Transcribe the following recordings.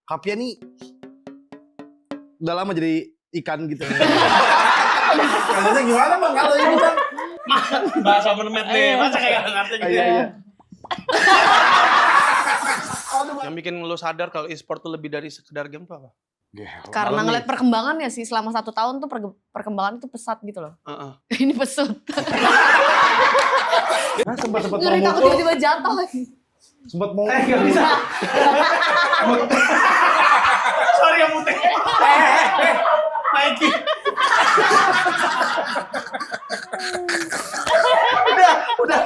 Kapia nih udah lama jadi ikan gitu. Katanya gimana bang kalau ini bang? Bahasa mermaid nih, masa kayak gak ngerti gitu. Iya. Yang bikin lu sadar kalau e-sport tuh lebih dari sekedar game tuh apa? Karena ngeliat perkembangannya sih selama 1 tahun tuh perkembangan itu pesat gitu loh. Ini pesut. Nah, sempat Ngeri mau takut mukul, tiba-tiba jatuh lagi. sempat mau. Gak bisa. Sorry ya Mute. Mikey. Udah.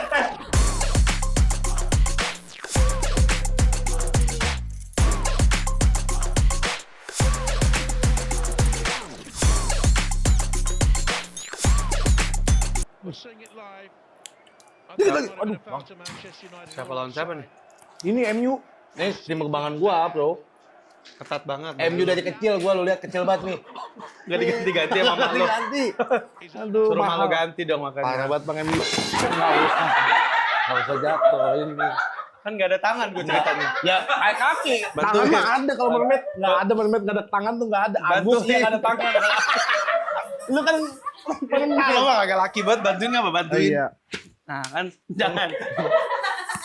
Aduh, Siapa lawan siapa nih? ini MU. Nih tim perkembangan gua, bro. Ketat banget. MU dari kecil gua lu lihat kecil banget nih. Gak diganti-ganti sama mak lu. Ganti. Aduh, Suruh mak lu mahal. ganti dong Parah makanya. banget Bang MU. Enggak usah jatuh ini. Kan gak ada tangan gue ceritanya. Ya, kayak kaki. Tangan Bantuin. mah ada kalau mermaid. Enggak ada mermaid, enggak ada tangan tuh enggak ada. Agus Bantuin. yang ada tangan. Lu kan pengen Kalau mah agak laki banget, bantuin gak apa? Bantuin. Iya. Nah kan, jangan.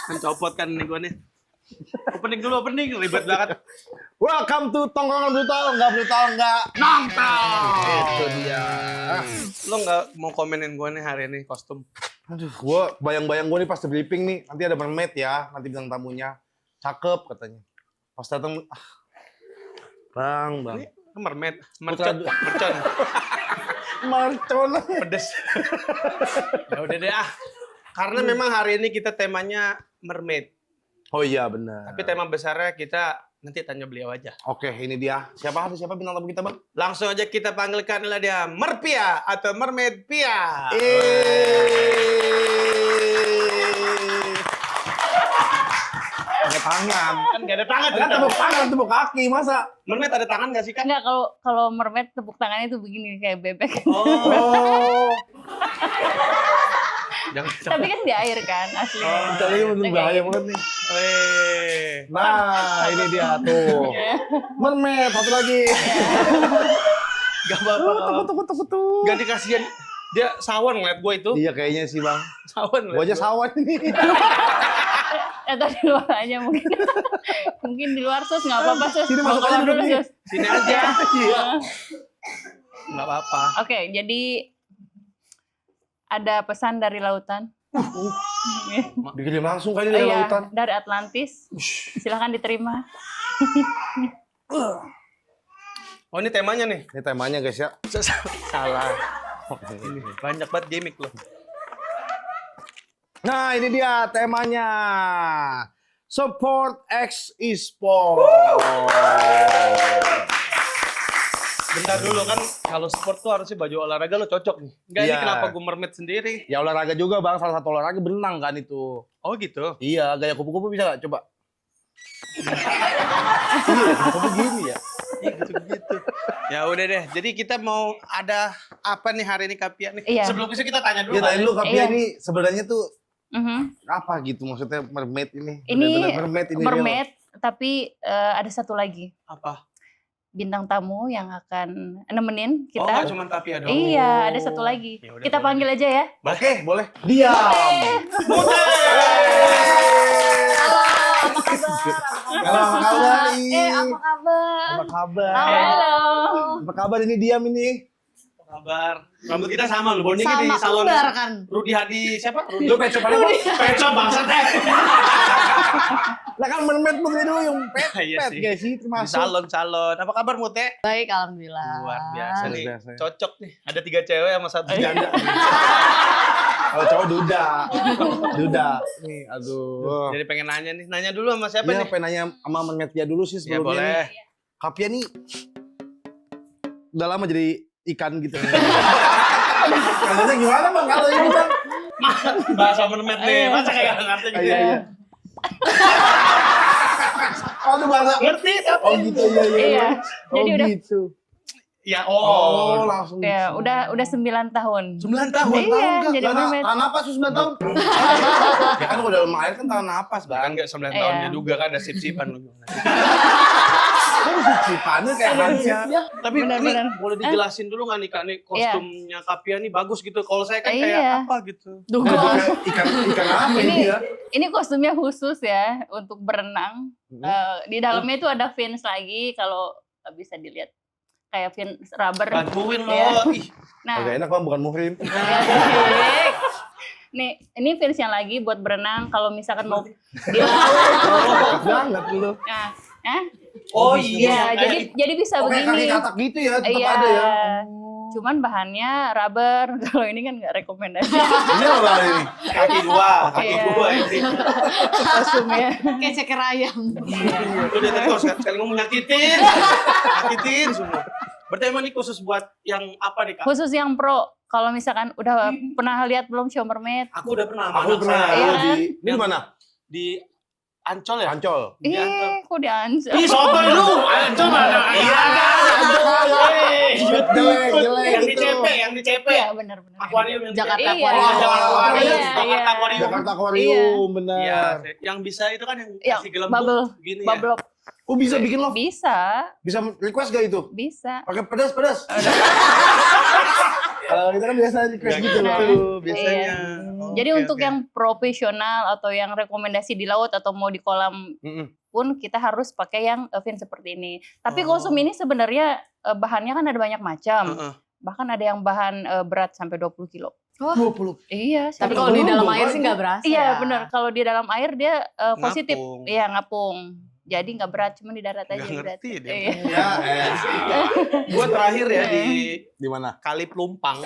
Kan copot kan nih gue nih. Opening, ribet banget. Welcome to Tongkrongan Brutal, enggak brutal, enggak nongkrong. Itu dia. Lo gak mau komenin gue nih hari ini kostum? Aduh, gua bayang-bayang gua nih pas di briefing nih, nanti ada mermaid ya, nanti bilang tamunya. Cakep katanya. Pas datang Bang. Ini mermaid, Putra- mercon, Marcon. pedes. Ya udah deh ah. Karena memang hari ini kita temanya mermaid. Oh iya benar. Tapi tema besarnya kita nanti tanya beliau aja. Oke, ini dia. Siapa bintang tamu kita, Bang? Langsung aja kita panggilkan lah dia Merpia atau Mermaid Pia. Ada tangan. Kan gak ada tangan. Kan tepuk tangan, tepuk kaki, masa? Mermaid ada tangan gak sih Kak? Enggak, kalau mermaid tepuk tangannya itu begini kayak bebek. Oh. Jangan. Tapi kan di air kan aslinya. Kita ini bener bahaya banget nih. Nah, ini dia tuh. Mermaid, satu lagi. Gak apa-apa. Tuh. Gak dikasihan. Dia sawan ngeliat gue itu. Iya kayaknya sih, Bang. Sawan Gua aja sawan ini. Atau di luar aja mungkin. Mungkin di luar sus nggak apa-apa sus. Sini Mau masuk aja keluar duduk dulu nih. sus. Sini aja. Iya. Gak apa-apa. Oke, jadi ada pesan dari lautan. Dikirim langsung kali dari Iya, lautan. dari Atlantis. Silahkan diterima. Oh ini temanya nih. Ini temanya guys ya. Salah. Ini banyak banget gimmick loh. Nah, ini dia temanya. Support X Esport. Bentar dulu kan, kalau sport tuh harusnya baju olahraga lo cocok nih. Enggak, ini Iya. kenapa gue mermaid sendiri? Ya olahraga juga, Bang. Salah satu olahraga berenang kan itu. Oh gitu? Iya, gaya kupu-kupu bisa nggak? Coba. Iya, kupu gini ya. Iya gitu-gitu. Ya udah deh, jadi kita mau ada apa nih hari ini Kapia nih? Iya. Sebelum itu kita tanya dulu. Kita tanya dulu, Kapia Iya. ini sebenarnya tuh Mhm. apa gitu maksudnya mermaid ini? Ini Bener-bener mermaid ini. mermaid, tapi ada satu lagi. Apa? Bintang tamu yang akan nemenin Oh, kita. nggak cuma Kapia dong. Iya, ada satu lagi. Ya udah, Kita boleh. panggil aja ya. Oke, boleh. Diam. Halo, apa kabar? Apa kabar? Apa kabar? Halo. Apa kabar ini diam ini? Apa kabar? Rambut kita sama loh, bondingnya di Sama salon. kembar kan? Rudi Hadi siapa? Rudi. Lu pecop apa? Pecop bangsat eh. Lah kan mermaid putri dulu yang Iya pet sih. guys sih Di termasuk. salon. Apa kabar Mute? Baik, alhamdulillah. Luar biasa nih. Luar biasa. Cocok nih. Ada 3 cewek sama 1 janda. Kalau cowok duda. Duda. Nih, aduh. Jadi pengen nanya nih. Nanya dulu sama siapa Iya, nih? pengen nanya sama mermaid dia dulu sih Ya sebelumnya. boleh. nih. Kapia nih udah lama jadi ikan gitu. Katanya gimana bang kalau ini bang? Bahasa mermaid nih. Masa kayak gak ngerti gitu. Iya. Oh itu bahasa. Ngerti tapi. Oh gitu iya. Iya. Oh Jadi udah gitu. Ya Oh, langsung. ya udah 9 tahun. 9 tahun. Iya, jadi Tahan mermaid. napas tuh 9 tahun. Ya kan udah dalam air kan tahan napas, Bahkan Bang. gak 9 Iya. tahunnya juga kan ada sip-sipan lu. sipannya kayak Hansnya. Tapi ini Benar-benar. boleh dijelasin dulu nggak nih Kak, nih kostumnya Kapia nih bagus gitu. Kalau saya kan kayak Iya. apa gitu. Duh, Ikan apa Ini ini ya? ini kostumnya khusus ya untuk berenang. Di dalamnya itu ada fins lagi kalau bisa dilihat kayak fins rubber. Bantuin Iya. loh. Ih, Nah, Agak enak bang, bukan muhrim. nih ini finsnya lagi buat berenang kalau misalkan mau di laut. Banget lu. Nah, oh iya, jadi bisa Oke, kaki begini. katak gitu ya, tetap Iya. ada ya. Cuman bahannya rubber. Kalau ini kan nggak rekomendasi Ini apa ini? kaki Iya. dua ini. kostumnya. kayak ceker ayam. Lu dari tadi kalau sekali ngomong nyakitin semua. Berarti emang ini khusus buat yang apa nih Kak? Khusus yang pro. Kalau misalkan udah pernah lihat belum show mermaid? Aku udah pernah sama Aku anak pernah saya. Iya. di mana? Di Ancol ya? Ancol. Di Ancol. Kok di Ancol? Ih, sotoy lu. Ancol mana? Iya, Jelek, yang di gitu. CP, yang di CP. Iya, benar-benar. Akuarium yang di Jakarta CP. Iya. Aquarium. Jakarta Iya, Aquarium. iya. Jakarta Aquarium. Jakarta Aquarium, Iya, benar. yang bisa itu kan yang Yang kasih gelembung bubble, gini ya. bubble. Oh bisa bikin lo? Bisa, Bisa request gak itu? bisa. Pakai pedas. Kalau kita kan biasa request gitu loh. Gitu biasanya. Iya. Oke, Jadi untuk oke. yang profesional atau yang rekomendasi di laut atau mau di kolam pun kita harus pakai yang fin seperti ini. Tapi Oh. kostum ini sebenarnya bahannya kan ada banyak macam. Heeh. Bahkan ada yang bahan berat sampai 20 kilo. 20. Iya. Tapi sampai kalau di 20. dalam air sih nggak berasa. Iya ya. benar. Kalau di dalam air dia positif. Ngapung. Iya ngapung. Jadi nggak berat, cuma di darat aja Nggak berat. ngerti dia. Iya. Ya, Gua terakhir ya di Di mana? Kali Pelumpang.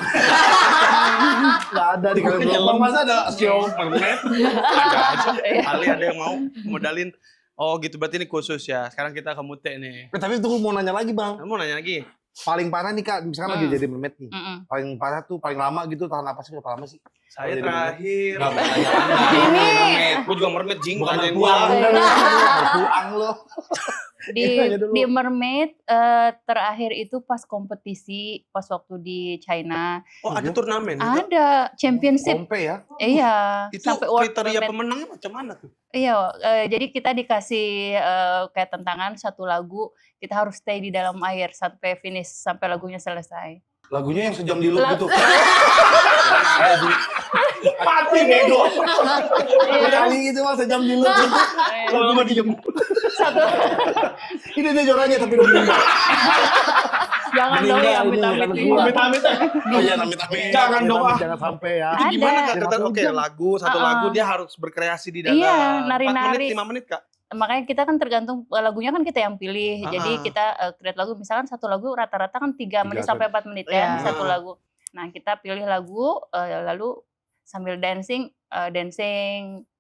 nggak ada di Kali Pelumpang, masa ada show mermaid? Ada aja. Kali ada yang mau modalin. Oh gitu, berarti ini khusus ya. Sekarang kita ke Mute nih. Tapi itu mau nanya lagi bang. Kamu mau nanya lagi? Paling parah nih kak, misalkan lagi jadi mermaid nih. Mm-mm. Paling parah tuh, paling lama gitu, tahan napas berapa lama sih? Saya Jadi terakhir. Nggak bertanya Ini. Gue juga mermaid jing. Bukan tanyain buang. gua. Puang lo. Di mermaid terakhir itu pas kompetisi pas waktu di China Oh ada turnamen juga? ada championship. Pompe ya? Iya, Itu sampai world kriteria mermaid. pemenangnya macam mana tuh? Iya, jadi kita dikasih kayak tantangan satu lagu kita harus stay di dalam air sampai finish sampai lagunya selesai. Lagunya yang sejam di loop gitu. Pati bego. Kali gitu mas, sejam di loop gitu. Kalau lama diem. Satu, Ini dia juaranya tapi udah meninggal. jangan dong ya amit-amit. Amit-amit. Oh iya, amit-amit. Jangan dong, ah. Jangan sampai ya. Itu gimana Ada. kak? Kata oke lagu, satu lagu dia harus berkreasi di dalam. Iya, 4 nari-nari. menit, 5 menit kak? Makanya kita kan tergantung lagunya kan kita yang pilih. Jadi Ah. kita create lagu misalkan satu lagu rata-rata kan 3 menit sampai 4 menit Iya. kan satu lagu. Nah, kita pilih lagu lalu sambil dancing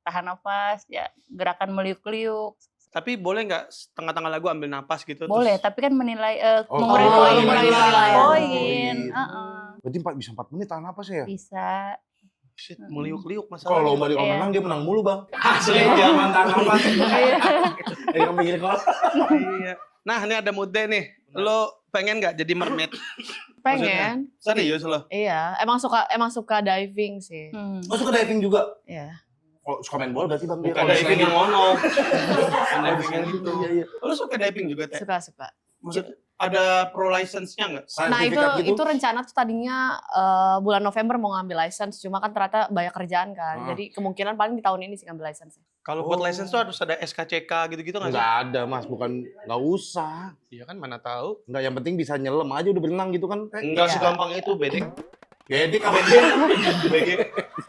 tahan nafas ya gerakan meliuk-liuk. Tapi boleh nggak tengah-tengah lagu ambil napas gitu? Boleh, terus- tapi kan menilai Oh, memberi oh, poin, penilaian. poin. Berarti bisa 4 menit tahan napas ya? Bisa. Shit, meliuk-liuk masalah. Kalau lomba di kolam Iya. renang dia menang mulu bang. Asli dia mantan apa? Yang pinggir kolam. Iya. Nah, ini ada Mude nih. Lo pengen nggak jadi mermaid? Pengen. Serius lo? Iya, emang suka diving sih. Oh suka diving juga? Iya. Kalau suka main bola berarti bang dia. Bukan Kalau diving yang ngono. Bukan diving yang gitu. Iya, iya. Lo suka diving juga, Teh? Suka. Maksud ada pro license-nya nggak? Nah Sertifikat gitu? itu rencana tuh tadinya bulan November mau ngambil license, cuma kan ternyata banyak kerjaan kan. Ah. Jadi kemungkinan paling di tahun ini sih ngambil license. Kalau buat license tuh harus ada SKCK gitu-gitu nggak sih? Nggak ada mas, bukan nggak usah. Iya kan, mana tahu. Nggak, yang penting bisa nyelam aja udah berenang gitu kan. Enggak Iya. segampang itu, bedek. Bedek apa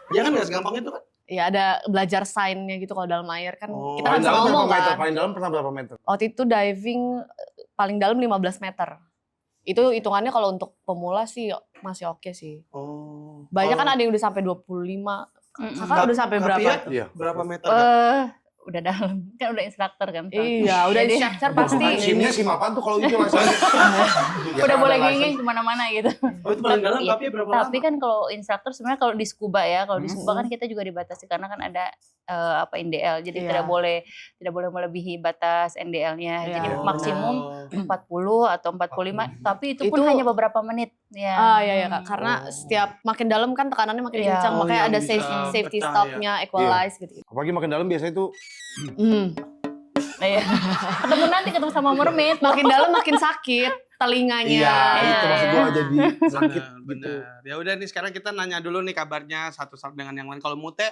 Ya kan nggak segampang itu kan? Iya ada belajar sign-nya gitu kalau dalam air kan. Oh, Kita kan Paling bisa dalam ngomong berapa meter? kan. Paling dalam pernah berapa meter? Waktu itu diving paling dalam 15 meter. Itu hitungannya kalau untuk pemula sih masih oke sih. Oh. Banyak kan ada yang udah sampai 25. Kakak udah sampai berapa? Kapia Iya. berapa meter? Kak? Udah dalam kan udah instruktur kan. Iya, udah Jadi- instructor pasti. SIM-nya SIM apaan tuh kalau itu langsung? Udah boleh gini kemana-mana gitu. Oh, itu paling dalam Iya. Kapia berapa Tapi lama? kan kalau instruktur sebenarnya kalau di scuba ya, kalau di scuba kan kita juga dibatasi karena kan ada NDL. Jadi Iya. tidak boleh melebihi batas NDL-nya. Iya, Jadi benar. maksimum 40 atau 45, tapi itu pun Itu- hanya beberapa menit ya. Iya Kak, karena setiap makin dalam kan tekanannya makin Iya. kencang, Oh, makanya yang ada bisa safety pecah, stop-nya, equalize gitu. Apalagi makin dalam biasanya tuh Hmm. Iya. Ketemu sama mermaid. Makin dalam makin sakit telinganya. Iya, Iya, itu maksud iya. gua jadi sakit gitu. Bener. Ya udah nih sekarang kita nanya dulu nih kabarnya satu dengan yang lain. Kalau Mute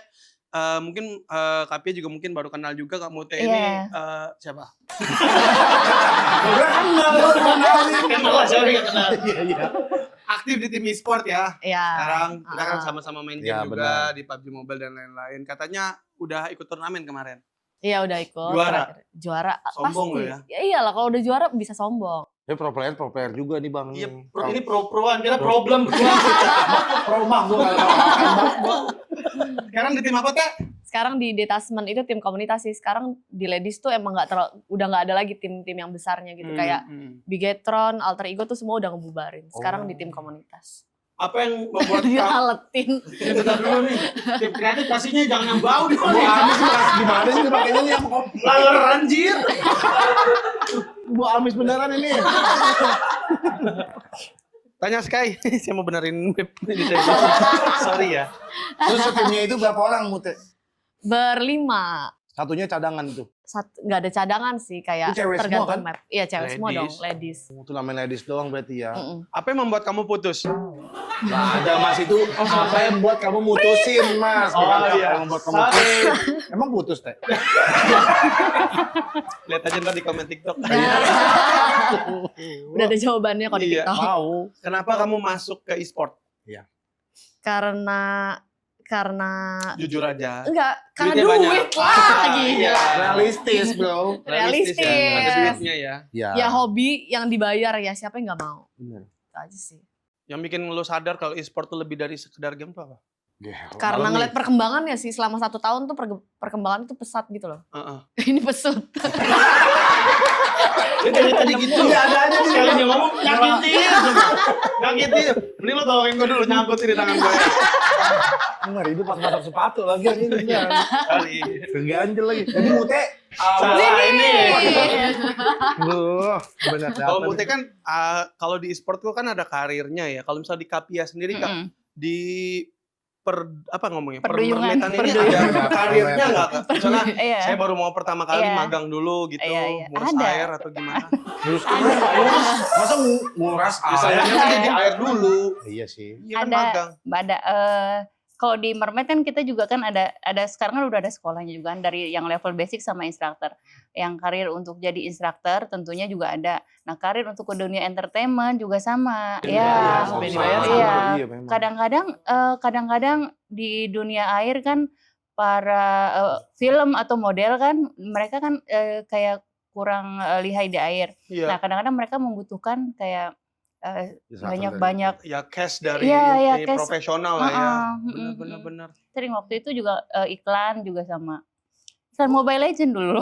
mungkin Kapia juga mungkin baru kenal juga Kak Mute ini Iya. siapa? Kenal lah, sorry nggak kenal. Iya. Aktif di tim e-sport ya. Iya. Sekarang kita kan Ah. sama-sama main game Iya, juga di PUBG Mobile dan lain-lain. Katanya udah ikut turnamen kemarin. Iya udah ikut. Juara? Juara. Sombong pasti. lo ya? Ya iyalah kalau udah juara bisa sombong. Pro player juga nih Bang. Iya, Ini pro-proan, kita problem. Promah gua kalau Sekarang di tim apa Teh? Sekarang di detachment itu tim komunitas sih. Sekarang di ladies tuh emang udah nggak ada lagi tim-tim yang besarnya gitu. Kayak Bigetron, Alter Ego tuh semua udah ngebubarin. Sekarang di tim komunitas. Apa yang membuat Dia kamu aletin. bentar dulu nih. Tim kreatif pastinya jangan yang bau nih. Bu Amis gimana sih pakainya nih sama kopi? Laler anjir. Bu Amis beneran ini. Tanya Sky, saya mau benerin web ini saya. Sorry ya. Terus timnya itu berapa orang Mute? Berlima. Satunya cadangan itu. Nggak ada cadangan sih, kayak Itu cewek semua tergantung kan? map. Iya cewek semua dong, Ladies. ladies. Itu namanya ladies doang berarti ya. Mm-mm. Apa yang membuat kamu putus? Nggak ada Mas itu apa yang buat kamu mutusin Mas? Oh, Bukan apa iya. yang membuat kamu putus. Emang putus Teh? Lihat aja ntar di komen TikTok. Udah ada jawabannya kok di Iya. TikTok. Mau. Kenapa kamu masuk ke e-sport? Karena Jujur aja. enggak, karena Duitnya duit banyak. lah gila. Iya. Realistis bro. Realistis. Ya, ada duitnya ya. Ya. Ya hobi yang dibayar ya, siapa yang nggak mau? Bener. Itu aja sih. Yang bikin lo sadar kalau e-sport tuh lebih dari sekedar game tuh apa? Karena ngeliat perkembangannya sih, selama 1 tahun tuh perkembangan itu pesat gitu loh. Heeh. Ini pesut. Dari tadi gitu. Enggak ada aja sekali dia ngomong nyakitin. Nyakitin. Mending lo tolongin gue dulu nyangkutin di tangan gue. Enggak itu pas masuk sepatu lagi ini beneran. Kali. Keganjel lagi. Jadi Mute. Salah ini. Duh, benar Kalau Mute kan kalau di e-sport tuh kan ada karirnya ya. Kalau misalnya di Kapia sendiri Kak, Mm-mm. di apa ngomongnya? Perduyungan. Permermetan ini ada karirnya nggak Kak? Misalnya Iya. saya baru mau pertama kali Iya. magang dulu gitu, Iya. ngurus Ada. air atau gimana. Terus masa nguras Saya air? kan jadi air dulu. Iya sih. Iya kan Ada. magang. Ada kalau di Mermaid kan kita juga kan ada sekarang kan udah ada sekolahnya juga kan, dari yang level basic sama instruktur. Yang karir untuk jadi instruktur tentunya juga ada. Nah, karir untuk ke dunia entertainment juga sama. Ya, sama. iya. Iya, memang. Kadang-kadang di dunia air kan para film atau model kan mereka kan kayak kurang lihai di air. Iya. Nah, kadang-kadang mereka membutuhkan kayak banyak-banyak. Ya cash dari Iya, ini cash. profesional lah ya. Heeh, Bener-bener. Sering waktu itu juga iklan juga sama. Iklan Mobile Legend dulu.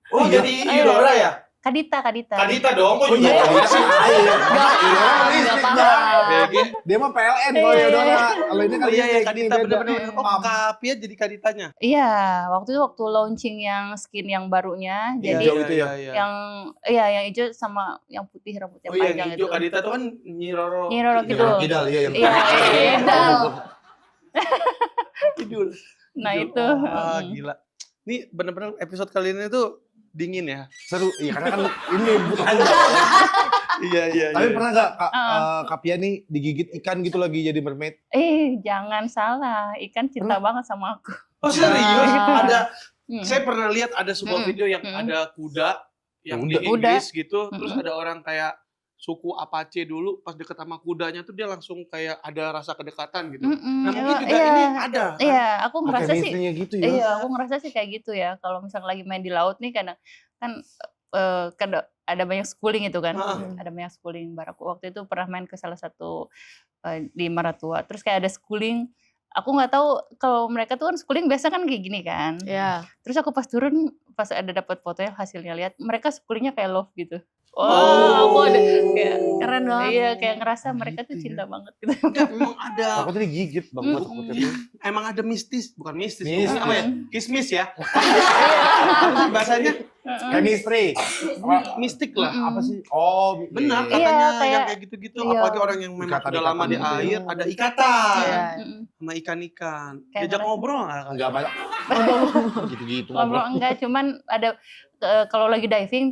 Oh jadi Eudora ya? Kadita. Kadita dong. Oh iya, iya. sih. Nggak paham. BG. Dia mah PLN kalau Iya, ya Dora. iya. Kalau ini Oh kan iya ya ini Kadita beda. bener-bener. Oh Kapia jadi Kaditanya. Iya, waktu itu waktu launching yang skin yang barunya. Iya, Jadi hijau itu ya? yang hijau sama yang putih rambutnya Oh iya panjang hijau itu. Kadita tuh kan Nyiroro. Nyiroro Kidul. Kidal iya yang. Iya, Kidal. Kidul. Nah, Kidul. itu. Wah gila. Ini bener-bener episode kali ini tuh dingin ya. Seru. Iya karena kan ini bukan. Iya. Tapi pernah nggak Kapia nih digigit ikan gitu lagi jadi mermaid? Jangan salah, ikan cinta banget sama aku. Oh serius? Ada. Hmm. Saya pernah lihat ada sebuah video yang ada kuda yang di Kuda. Inggris gitu. Terus ada orang kayak suku Apache dulu pas deket sama kudanya tuh dia langsung kayak ada rasa kedekatan gitu. Nah mungkin juga ini ada. Kan? Iya, aku ngerasa sih. Chemistry-nya gitu ya. Iya, aku ngerasa sih kayak gitu ya. Kalau misalnya lagi main di laut nih kadang kan ada banyak schooling itu kan. Ada banyak schooling. Aku waktu itu pernah main ke salah satu di Maratua. Terus kayak ada schooling. Aku nggak tahu kalau mereka tuh kan schooling biasa kan kayak gini kan. Iya. Terus aku pas turun pas ada dapat fotonya hasilnya lihat mereka schoolingnya kayak love gitu. Oh, aku ada kayak keren banget. Iya, kayak ngerasa mereka tuh Gitu ya. cinta banget gitu. Enggak, memang ada. Aku tadi gigit banget takutnya tuh. Emang ada mistis, bukan mistis. Mistis. Apa ya? Kismis ya. Bahasanya Chemistry. mistik lah. Apa sih? Oh, Benar Iya, katanya kayak- yang kayak gitu-gitu. iya. Apalagi orang yang memang Ikatan- sudah lama di ikatan gitu. air, ada ikatan Iya. sama ikan-ikan. Kayak Diajak ngerasa- ngobrol nggak? Enggak banyak. Gitu-gitu. Ngobrol enggak, cuman ada kalau lagi diving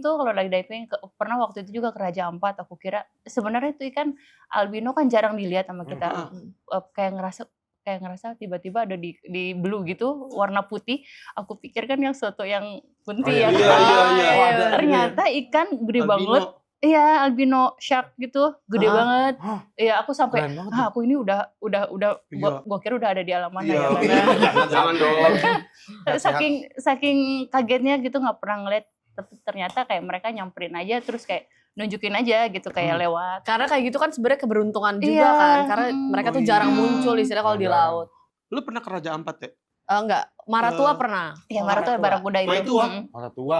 pernah waktu itu juga ke Raja Ampat. Aku kira sebenarnya itu ikan albino kan jarang dilihat sama kita. Kayak ngerasa tiba-tiba ada di blue gitu warna putih. Aku pikir kan yang soto yang putih iya, yang iya. ternyata ikan gede Albino. banget. Iya, albino shark gitu, gede banget. Hah? Iya, aku sampai Keren banget aku ini udah Iya. gua kira udah ada di alam mana Iya. ya. Jangan dong. saking kagetnya gitu nggak pernah ngeliat, tapi ternyata kayak mereka nyamperin aja terus kayak nunjukin aja gitu kayak lewat. Karena kayak gitu kan sebenarnya keberuntungan juga Iya, kan. Karena mereka tuh iya. jarang muncul istilah kalau di Jarang. laut. Lu pernah ke Raja Ampat ya? Enggak, Maratua pernah. Iya, Maratua Barakuda itu. Maratua?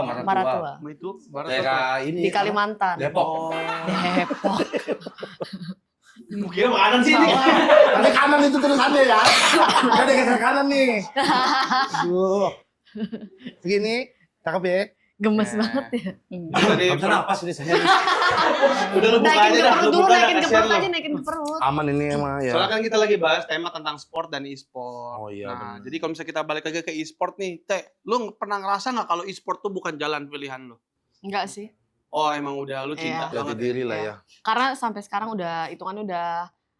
Mm-mm. Maratua. Sama itu? Daerah ini. Di Kalimantan. Depok. Depok. Kira makanan sih ini. Tapi kanan itu tulisannya ya. Ada geser kanan nih. Aduh. Segini, cakep ya. Gemes banget ya. Tadi Bisa napas ini saya. udah lu buka Naikin aja ke dah. perut Lu dulu, buka dah, naikin ke kasihan perut lu. aja, naikin ke perut. Aman ini emang ya. Soalnya kan kita lagi bahas tema tentang sport dan e-sport. Oh iya, Nah, benar. jadi kalau misalnya kita balik lagi ke e-sport nih, lu pernah ngerasa nggak kalau e-sport tuh bukan jalan pilihan lu? Enggak sih. Oh, emang udah lu cinta Iya. Jati banget. diri lah ya. Karena sampai sekarang udah hitungannya udah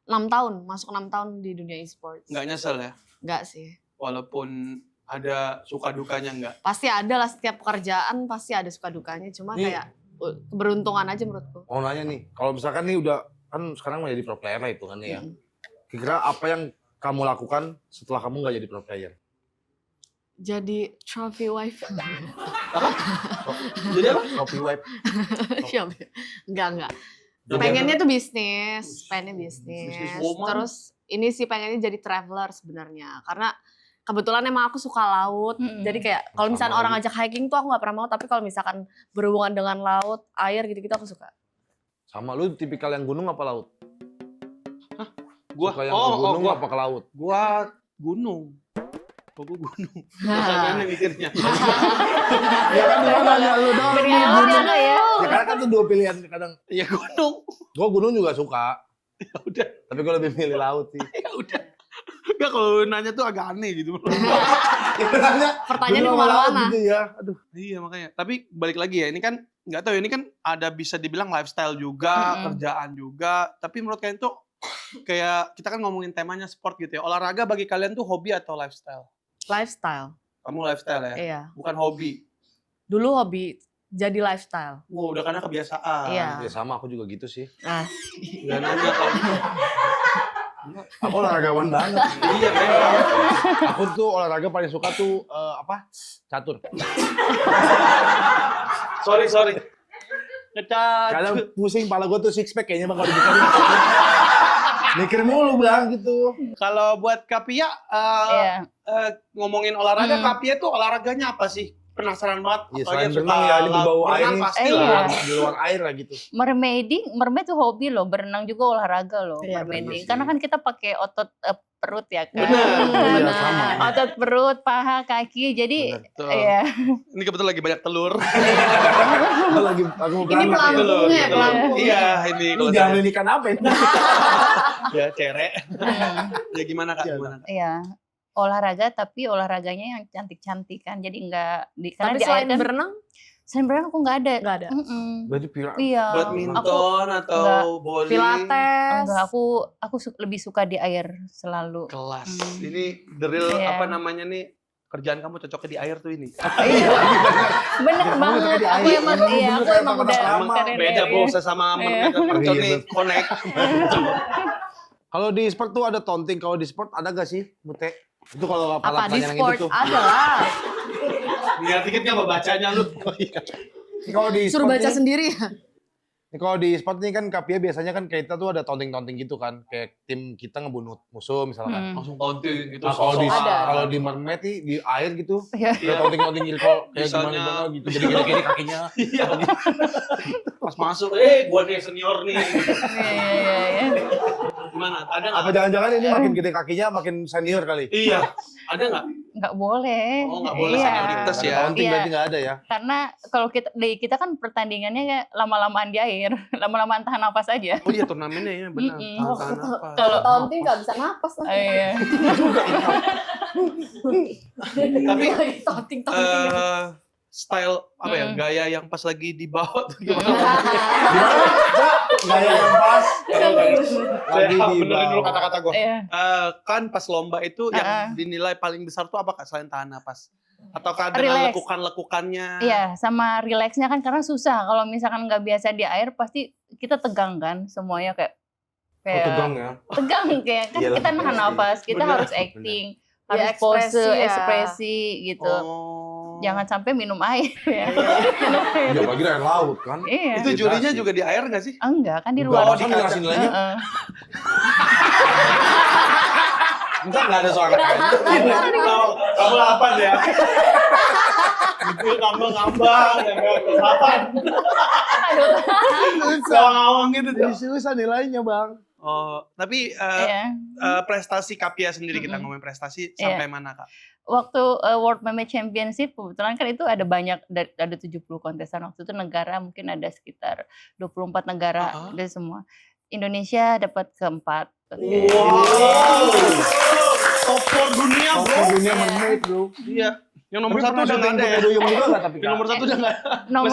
6 tahun, masuk 6 tahun di dunia e-sports. Nggak nyesel ya? Enggak sih. Walaupun ada suka dukanya nggak? Pasti ada lah, setiap pekerjaan pasti ada suka dukanya. Cuma Nih. kayak keberuntungan aja menurutku. Mau nanya nih, kalau misalkan nih udah kan sekarang mau jadi pro player lah itu kan ya. Mm. Kira-kira apa yang kamu lakukan setelah kamu nggak jadi pro player? Jadi trophy wife. Jadi apa? Copy wipe. Siapa? Enggak. Jadi Pengennya tuh bisnis, bisnis. woman. Terus ini sih pengennya jadi traveler sebenarnya. Karena kebetulan emang aku suka laut. Mm-mm. Jadi kayak kalau misalkan Sama orang lagi. ajak hiking tuh aku nggak pernah mau. Tapi kalau misalkan berhubungan dengan laut, air gitu-gitu aku suka. Sama lu tipikal yang gunung apa laut? Gua Suka yang ke gunung gua apa ke laut? gunung. Oh, gua gunung. Nah. Makanya mikirnya. Ya kan dua nanya lu dong. Beri alat ya nggak ya? Ya kadang kan tuh dua pilihan kadang. Ya gunung. Gua gunung juga suka, Ya udah, tapi gua lebih milih laut sih. ya udah. Enggak, kalau nanya tuh agak aneh gitu. Pertanyaannya Gunung sama laut kemana-mana. gitu ya. Aduh. Iya, makanya. Tapi balik lagi ya, ini kan nggak tahu ya, ini kan ada bisa dibilang lifestyle juga, kerjaan juga. Tapi menurut kalian tuh kayak kita kan ngomongin temanya sport gitu ya. Olahraga bagi kalian tuh hobi atau lifestyle? Lifestyle. Kamu lifestyle ya? Iya. Bukan hobi. Dulu hobi jadi lifestyle. Wow, udah karena kebiasaan. Iya. Ya sama aku juga gitu sih. Ah. Nggak nanya kalau Aku olahragawan banget. iya memang. Aku tuh olahraga paling suka tuh apa? Catur. Sorry. Ngecat. Kadang pusing pala gua tuh six pack kayaknya bang kalau dibuka. Mikir mulu bang gitu. Kalau buat Kapia Iya. ngomongin olahraga, Kapia tuh olahraganya apa sih? Penasaran banget. Iya Apalagi selain yang berenang suka ya ini berbau air berenang nih. pasti Iya. lah. Di luar air lah gitu. Mermaid tuh hobi loh, berenang juga olahraga loh, Iya, mermaiding. bener Karena sih. kan kita pakai otot perut ya kan. Bener. Iya sama. Otot perut, paha, kaki. Jadi Betul. ya. Ini kebetulan lagi banyak telur. Aku mau Ini beranak ya. pelampungnya, pelampung. Iya, ini Lu kalau jangan saya- ikan apa ini? ya cere. Ya gimana Kak? Gimana? Iya. Olahraga tapi olahraganya yang cantik-cantik kan. Jadi enggak karena Tapi di air selain kan berenang selain berenang aku enggak ada. nggak ada. Berarti pira. Iya. Badminton atau bowling? Pilates. Enggak, aku lebih suka di air selalu. Kelas. Hmm. Ini the real Iya. apa namanya nih? Kerjaan kamu cocoknya di air tuh ini. Iya. Bener banget. Aku emang Bener, aku kayak emang panas udah lama. karir Beda air. bos sama mereka mercon Iya, nih betul. connect. Kalau di sport tuh ada taunting. Kalau di sport ada gak sih, Mute? Itu kalau Apa pala di yang sport? itu tuh. Ada lah. Lihat dikitnya apa bacanya lu? Ini kalau di Suruh sport baca nih- sendiri ya. Ini kalau di sport ini kan Kapia biasanya kan kita tuh ada taunting-taunting gitu kan. Kayak tim kita ngebunuh musuh misalkan. Langsung taunting gitu. Nah, kalau di Ada. kalau di mermaid nih, di air gitu, Iya. kayak taunting-taunting gitu kalau kayak Misalnya- gimana gitu. Jadi gini kakinya. Iya. Pas masuk, gua nih senior nih. Iya. Gimana? Ada nggak? Apa jangan-jangan ini makin gede kakinya makin senior kali? Iya. Ada nggak? Enggak boleh. Oh, nggak boleh Iya. senioritas ya. Taunting Iya. berarti nggak ada ya? Karena kalau kita kan pertandingannya kayak lama-lamaan di air, lama-lamaan tahan nafas aja. Oh iya turnamennya ya benar. Mm-mm. Tahan apa? Kalau Taunting nggak bisa napas. Iya. Tapi taunting. style apa ya, gaya yang pas lagi di bawah tuh gimana? Gaya yang pas. Lagi di Benerin dulu bawah. kata-kata gue. Iya. Kan pas lomba itu yang dinilai paling besar tuh apa Kak selain tahan napas? Ataukah Relax. dengan lekukan-lekukannya? Iya, sama rileksnya kan karena susah. Kalau misalkan nggak biasa di air, pasti kita tegang kan, semuanya kayak Tegang ya. tegang kayak kan Iyalah, kita nahan bener sih. nafas, kita Bener. harus acting, Ya, harus ekspresi pose, ya. ekspresi gitu. Oh. Jangan sampai minum air ya. Iya, bagi air laut kan. Iya. Itu jurinya juga di air nggak sih? Enggak, kan di Enggak, luar. kan dikasih nilainya. Heeh. Enggak ada soal kayaknya. Kamu ya? Itu ngambang-ngambang, kapan? Ngawang gitu. Jadi susah nilainya, Bang. Oh, tapi Iya. prestasi Kapia sendiri kita ngomongin prestasi sampai mana Kak? Waktu World Mermaid Championship kebetulan kan itu ada banyak, ada 70 kontestan waktu itu, negara mungkin ada sekitar 24 negara dari semua. Indonesia dapat keempat. Wow. Top 4 dunia bro. Top dunia mermaid, Bro. Iya. Yang nomor Tapi satu pernah udah nggak syuting ada ya. pakai duyung juga nggak tapi? Yang nomor satu udah nggak. Nomor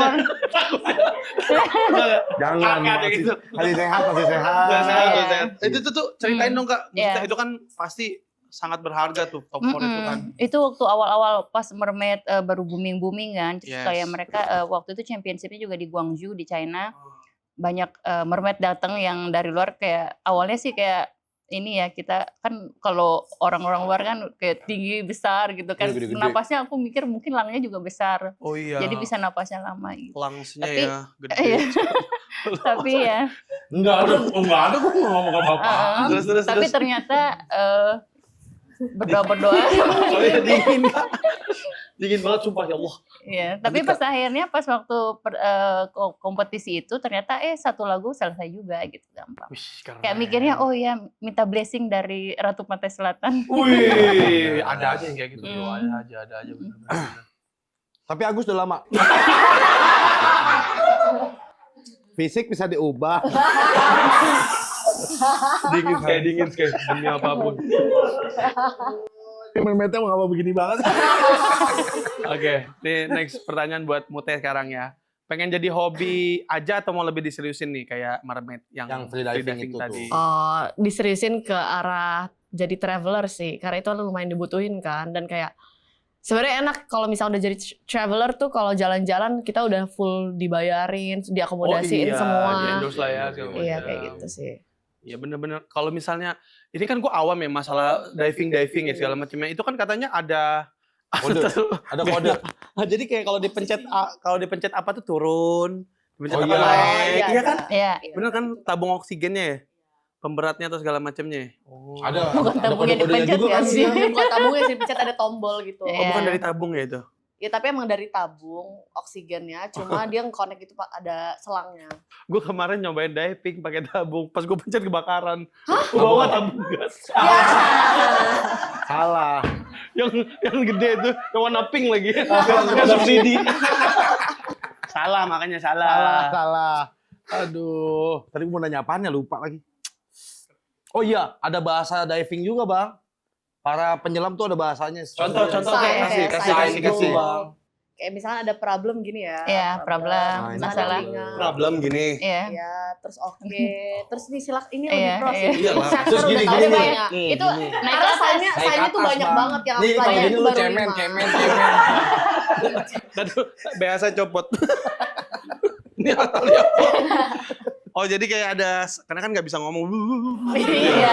Jangan, Kayak gitu. masih sehat, masih sehat. Nggak sehat, nggak Iya. sehat. Itu tuh ceritain dong Kak. Maksudnya Iya. itu kan pasti sangat berharga tuh top 4 itu kan. Itu waktu awal-awal pas mermaid baru booming kan, terus Yes. kayak mereka waktu itu championshipnya juga di Guangzhou di China. Banyak mermaid datang yang dari luar, kayak awalnya sih kayak ini ya, kita kan kalau orang-orang luar kan kayak tinggi besar gitu kan, Iya, gede-gede. napasnya aku mikir mungkin langnya juga besar, Oh iya. jadi bisa napasnya lama gitu. langsnya Tapi- ya gede. Iya. Tapi ya, Enggak ada gua nggak ngomong apa-apa. Terus. tapi ternyata berdoa-berdoa. Oh iya, dingin Kak. Dingin banget sumpah ya Allah. Iya, tapi pas akhirnya pas waktu kompetisi itu ternyata satu lagu selesai juga gitu, gampang. Wih, keren. Kayak mikirnya oh ya, minta blessing dari Ratu Pantai Selatan. Wih, ada aja yang kayak gitu. Hmm. Ada aja bener-bener. Tapi Agus udah lama. Fisik bisa diubah. dingin sekali demi apapun. Mermaidnya mau ngapa begini banget? Oke, nih next pertanyaan buat Mute sekarang ya. Pengen jadi hobi aja atau mau lebih diseriusin nih kayak mermaid yang Yang free diving itu tadi? tuh. Diseriusin ke arah jadi traveler sih, karena itu lumayan dibutuhin kan, dan kayak sebenarnya enak kalau misalnya udah jadi traveler tuh, kalau jalan-jalan kita udah full dibayarin, diakomodasiin semua. Di endorse lah ya. segala Iya macam. kayak gitu sih. Iya bener-bener. Kalau misalnya, ini kan gue awam ya masalah diving ya segala macamnya. Itu kan katanya ada Kode. Ada kode. Jadi kayak kalau dipencet apa tuh turun, dipencet Oh apa iya. naik. Iya kan? Iya. Bener kan tabung oksigennya ya? Pemberatnya atau segala macamnya. Oh. Ada. Bukan ada tabungnya kode-kodenya dipencet juga ya kan. sih. Bukan tabungnya sih, pencet ada tombol gitu. Oh, Iya. bukan dari tabung ya itu? Ya tapi emang dari tabung oksigennya, cuma dia nge-connect itu Pak, ada selangnya. Gue kemarin nyobain diving pakai tabung, pas gue pencet kebakaran. Ke bawah tabung gas. Salah. yang gede tuh, yang warna pink lagi. Yang subsidi. Salah, makanya salah. Salah. Aduh. Tadi gua mau nanya apaan ya, lupa lagi. Oh iya, ada bahasa diving juga, Bang. Para penyelam tuh ada bahasanya. Contoh. Saya, Kasih. Bang. Kayak misalnya ada problem gini ya. Iya, problem, ini masalah. Problem gini. Iya. Iya, terus oke. Terus ini ini Iya, lebih pro sih. iya. Iyalah. Saya Terus udah gini, tahu gini, banyak. Itu naik Karena ke atas. sign-nya tuh banyak banget yang aku Nih, kalau pelajari gini itu lu baru cemen. 5. Aduh, biasa copot. Ini asal ya. Oh jadi kayak ada, karena kan nggak bisa ngomong. Iya.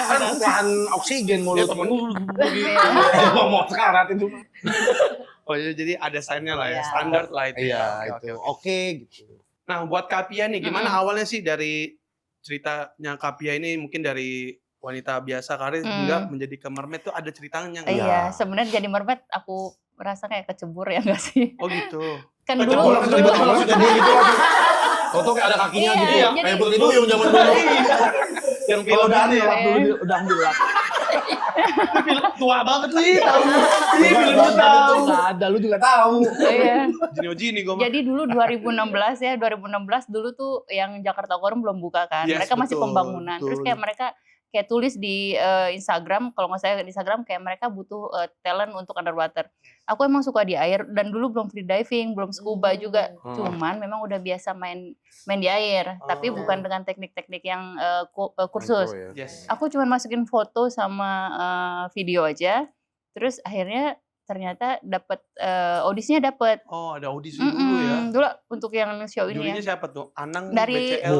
Kan bahan oksigen mulut. Ngomong sekarat itu. Oh jadi ada sign-nya lah ya, Iya. standar lah itu. Iya, Oke, itu. oke. Oke gitu. Nah buat Kapia nih, gimana awalnya sih dari ceritanya Kapia ini, mungkin dari wanita biasa karir hingga menjadi ke mermaid tuh ada ceritanya nggak? Iya, sebenarnya jadi mermaid aku merasa kayak kecebur ya nggak sih? Oh gitu. Kan Kecebur dulu langsung maksudnya dia gitu langsung. Foto kayak ada kakinya Iya, gitu ya. jadi- Kayak Putri Duyung zaman dulu. Yang Kalau udah ini dilap dulu, udah dilap. tua banget sih. Ini film tahu. Nggak ada, lu juga tahu. iya. Jini gue mah. Jadi dulu 2016 ya, 2016 dulu tuh yang Jakarta Forum belum buka kan. Yes, Mereka masih betul, pembangunan. Terus betul. kayak mereka kayak tulis di Instagram, kalau nggak salah di Instagram kayak mereka butuh talent untuk underwater. Aku emang suka di air dan dulu belum free diving, belum scuba juga. Cuman memang udah biasa main di air, tapi bukan dengan teknik-teknik yang kursus. Yes. Aku cuma masukin foto sama video aja. Terus akhirnya ternyata dapat audisinya dapat. Oh, ada audisi dulu ya. Dulu untuk yang show ini Jurinya ya. siapa tuh? Anang Dari BCL.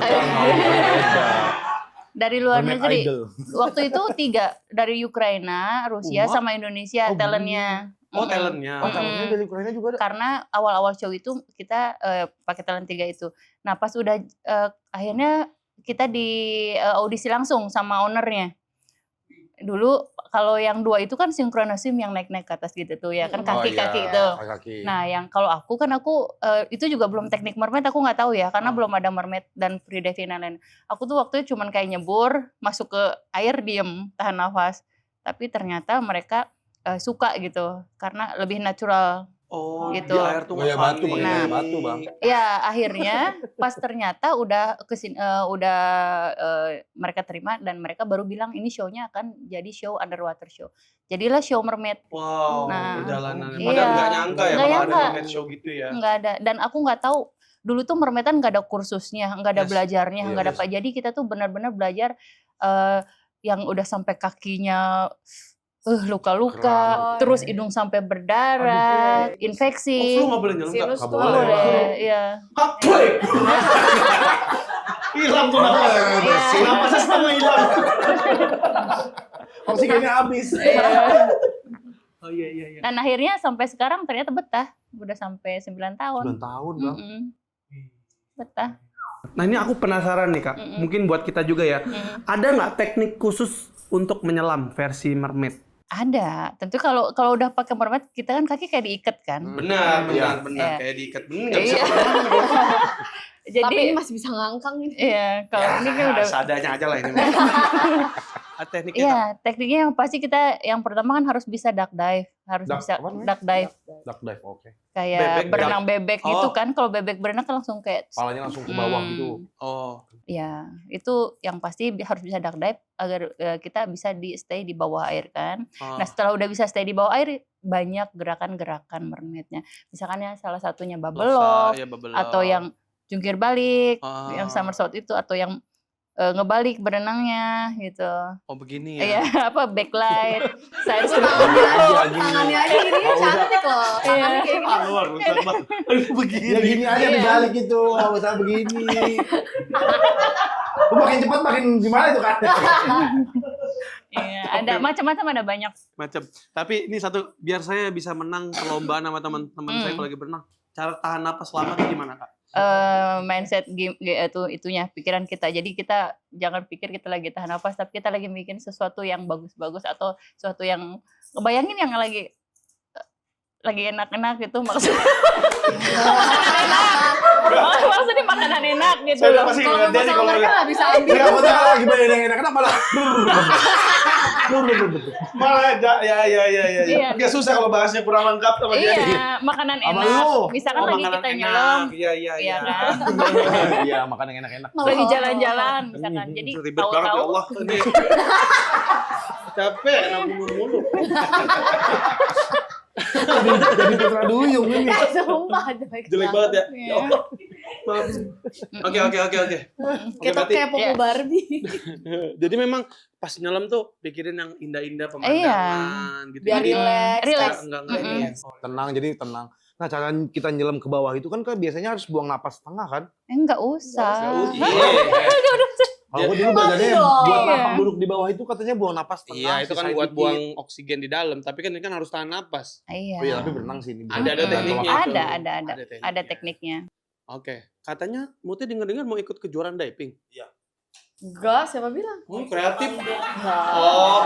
dari luar Mermaid negeri. Idol. Waktu itu 3 dari Ukraina, Rusia, sama Indonesia talentnya. Oh, talentnya. Oh, talentnya dari Ukraina juga ada. Karena awal-awal show itu kita pakai talent 3 itu. Nah pas udah akhirnya kita di audisi langsung sama ownernya. Dulu kalau yang 2 itu kan synchronism yang naik-naik ke atas gitu tuh ya kan kaki-kaki itu. Kaki. Nah yang kalau aku itu juga belum teknik mermaid, aku nggak tahu ya karena belum ada mermaid dan free diving dan lain. Aku tuh waktu itu cuman kayak nyebur, masuk ke air diem, tahan nafas. Tapi ternyata mereka suka gitu karena lebih natural. Oh, Gitu. di air tuh Gaya batu, panik. pakai gaya batu, Bang. Ya akhirnya pas ternyata udah mereka terima dan mereka baru bilang ini show-nya akan jadi show underwater show. Jadilah show mermaid. Wow, Nah, perjalanannya. iya. Padahal nggak nyangka ya Nggak bakal ada nyangka. mermaid show gitu ya. Nggak ada, dan aku nggak tahu dulu tuh mermaidan nggak ada kursusnya, nggak ada Yes. belajarnya, Iya, nggak ada yes. apa. Jadi kita tuh benar-benar belajar yang udah sampai kakinya luka-luka, Keren. terus hidung sampai berdarah, Oh, infeksi. flu nggak boleh nyelam nggak? Sinus Nggak tuh boleh. nggak boleh. Iya. Hilang tuh napas. Iya. Napasnya setengah hilang. Oksigennya habis. Oh iya. Dan akhirnya sampai sekarang ternyata betah, udah sampai 9 tahun. 9 tahun, Bang. Mm-mm. Betah. Nah ini aku penasaran nih Kak, mungkin buat kita juga ya. Ada nggak teknik khusus untuk menyelam versi mermaid? Ada. Tentu kalau udah pakai mermaid kita kan kaki kayak diikat kan. Benar. Iya. Kayak diikat. Nggak bisa Iya. Jadi Tapi ini masih bisa ngangkang ini. iya, kalau ini kan udah seadanya aja lah ini. Tekniknya iya, tekniknya yang pasti kita yang pertama kan harus bisa duck dive, harus Duck bisa apa namanya? duck dive Duck dive, oke. kayak Bebek, berenang bebek gitu Oh. kan. Kalau bebek berenang kan langsung kayak Palanya langsung ke bawah gitu. Oh, ya, itu yang pasti harus bisa duck dive agar kita bisa stay di bawah air kan. Nah, setelah udah bisa stay di bawah air, banyak gerakan-gerakan mermaidnya. Misalkan ya salah satunya bubble lock, ya bubble atau lock. yang jungkir balik, Ah. yang somersault itu, atau yang ngebalik berenangnya gitu. Oh begini ya. Iya, apa backlight, side Terus stroke. tangannya aja gini cantik loh. Tangannya kayak gini. Luar biasa banget. Begini. Ya gini aja Iya. dibalik gitu, nggak usah begini. Lu makin cepat makin gimana itu kan? Iya, ada macam-macam, ada banyak. Macam. Tapi ini satu biar saya bisa menang perlombaan sama teman-teman saya kalau lagi berenang. Cara tahan napas lama itu gimana Kak? Mindset itunya pikiran kita. Jadi kita jangan pikir kita lagi tahan nafas, tapi kita lagi bikin sesuatu yang bagus-bagus atau sesuatu yang bayangin yang lagi enak-enak gitu maksudnya. Maksudnya makanan enak gitu Saya udah loh. pasti Kalau ngeliat dia nih sama kalau mereka nggak bisa ambil. Iya, aku tahu lagi bayar yang enak-enak malah. malah ya. Iya. Nggak susah kalau bahasnya kurang lengkap sama dia. Iya, makanan Sama enak. lu. Misalkan Oh, lagi makanan kita enak. nyelam, Iya. iya kan? Iya, makan yang enak-enak. Lagi jalan-jalan misalkan. Jadi Ribet banget ya tahu-tahu Allah. Ini. Capek nabung mulu. Jadi putra duyung ini. Sumpah Jelek banget ya. Iya. Ya Allah. Maaf. Oke. Kita berarti- kayak Popo Iya. Barbie. Jadi memang pas nyelam tuh pikirin yang indah-indah pemandangan gitu. Biar Jadi relax. Relax. Enggak Mm-mm. ini ya. Tenang, jadi tenang. Nah, cara kita nyelam ke bawah itu kan biasanya harus buang napas setengah kan? Enggak usah. Kalau gue dulu belajarnya dong. buat Iya. napas duduk di bawah itu katanya buang napas setengah. Iya, itu kan sisain buat dikit. buang oksigen di dalam, tapi kan ini kan harus tahan napas. Oh iya, Iya. tapi berenang sih ini. Ada Mm-mm. tekniknya itu. Ada tekniknya. Oke, katanya Muti dengar-dengar mau ikut kejuaraan diving. Enggak, siapa bilang? Kreatif. Enggak. Oh,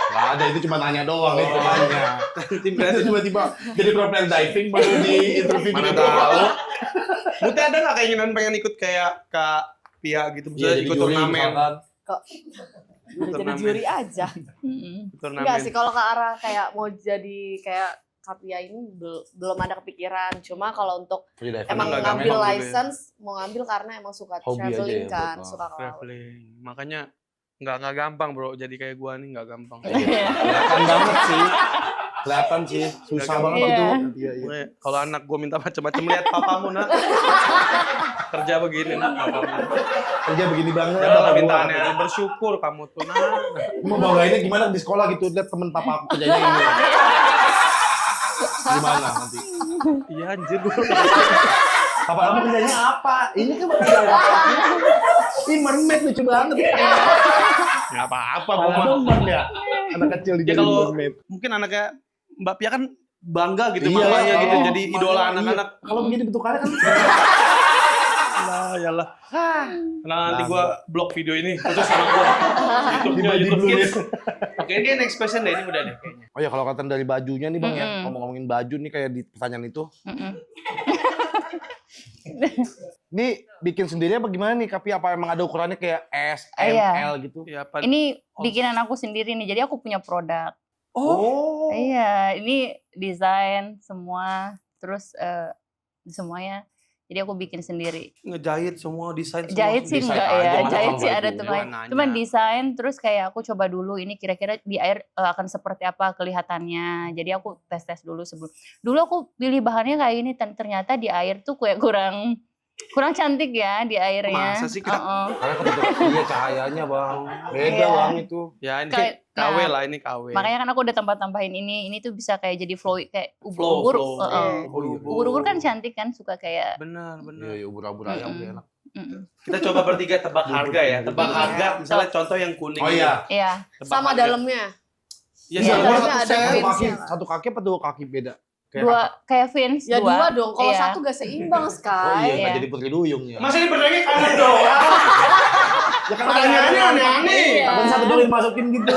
Nggak ada, itu cuma nanya doang itu nanya. tim Itu kreatif. tiba-tiba jadi pro player diving baru di interview Mana gitu. tahu. Muti ada nggak keinginan pengen ikut kayak Kak Pia gitu, Iya, misalnya jadi ikut juri turnamen. misalkan. Udah jadi Turnamen. juri aja. Mm-mm. Turnamen. Enggak sih, kalau ke arah kayak mau jadi kayak Kapia ini belum ada kepikiran. Cuma kalau untuk Free diving. emang nggak ngambil gampang juga ya. license, mau ngambil karena emang suka Hobi aja traveling ya, kan, buat suka ke laut. Traveling. Makanya Nggak gampang bro, jadi kayak gua nih nggak gampang. Kelihatan banget sih. Kelihatan sih, susah Gagal. banget Iya. itu. Iya, iya. Makanya kalau anak gua minta macam-macam, lihat papamu nak. Kerja begini nak papamu. Kerja begini banget. Jangan bapak minta gua. aneh-aneh, bersyukur kamu tuh nak. Mau banggainnya gimana di sekolah gitu, lihat temen papa aku kerjanya ini. Gimana nanti? Iya anjir gua. Papa kamu kerjanya apa? Ini kan kerja apa? Ini mermaid lucu banget. Nggak apa-apa Malah gua mah. demen ya. Anak kecil Ya dijadiin kalau mermaid. mungkin anaknya Mbak Pia kan bangga gitu Iya, mamanya gitu, kalau jadi mamanya, idola iya. anak-anak. Kalau begini bentukannya kan Lah, yalah. Nah, nanti gua blok video ini khusus sama gua. YouTube-nya di YouTube blue Kids. Oke, ini next question deh, ini udah deh kayaknya. Oh ya kalau kata dari bajunya nih Bang ya, Mm-mm. ngomong-ngomongin baju nih kayak di pertanyaan itu. Mm-mm. Ini bikin sendiri apa gimana nih? Tapi apa emang ada ukurannya kayak S, M, Iya. L gitu? Ya, apa? Ini bikinan aku sendiri nih, jadi aku punya produk. Oh. Iya, ini desain semua, terus semuanya. Jadi aku bikin sendiri. Ngejahit semua desain semua. Jahit sih desain enggak aja, ya, mana jahit tahu sih ada bajunya. teman. Nanya. Cuman desain terus kayak aku coba dulu ini kira-kira di air akan seperti apa kelihatannya. Jadi aku tes-tes dulu sebelum. Dulu aku pilih bahannya kayak ini ternyata di air tuh kayak kurang cantik ya di airnya. Masa sih, Kak? Heeh. Karena kebetulan iya cahayanya Bang. Beda Iya. Bang itu. Ya, ini Kayak- KW nah, lah, ini KW. Makanya kan aku udah tambahin ini tuh bisa kayak jadi flow kayak Flow, ubur-ubur. flow. Heeh. Ubur-ubur. Ubur-ubur kan cantik kan, suka kayak Benar, Iya, benar. iya ubur-ubur ayam Mm-mm. tuh enak. mm-mm. Kita coba bertiga tebak harga ya. Tebak Iya. harga, misalnya contoh yang kuning. Oh iya. Iya. Tebak Sama harga. dalamnya. Ya, Iya, sama dalamnya satu ada set. Satu Vince kaki, ya. satu kaki apa dua kaki beda? Kayak Dua apa? kayak Vince Ya dua dong. Kalau Iya. satu gak seimbang Oh Sky. iya, nggak Iya. jadi putri duyung ya. Masa ini pertanyaannya kanan doang? Ya kan Pertanyaannya aneh-aneh. Iya. Takut satu doang dimasukin gitu.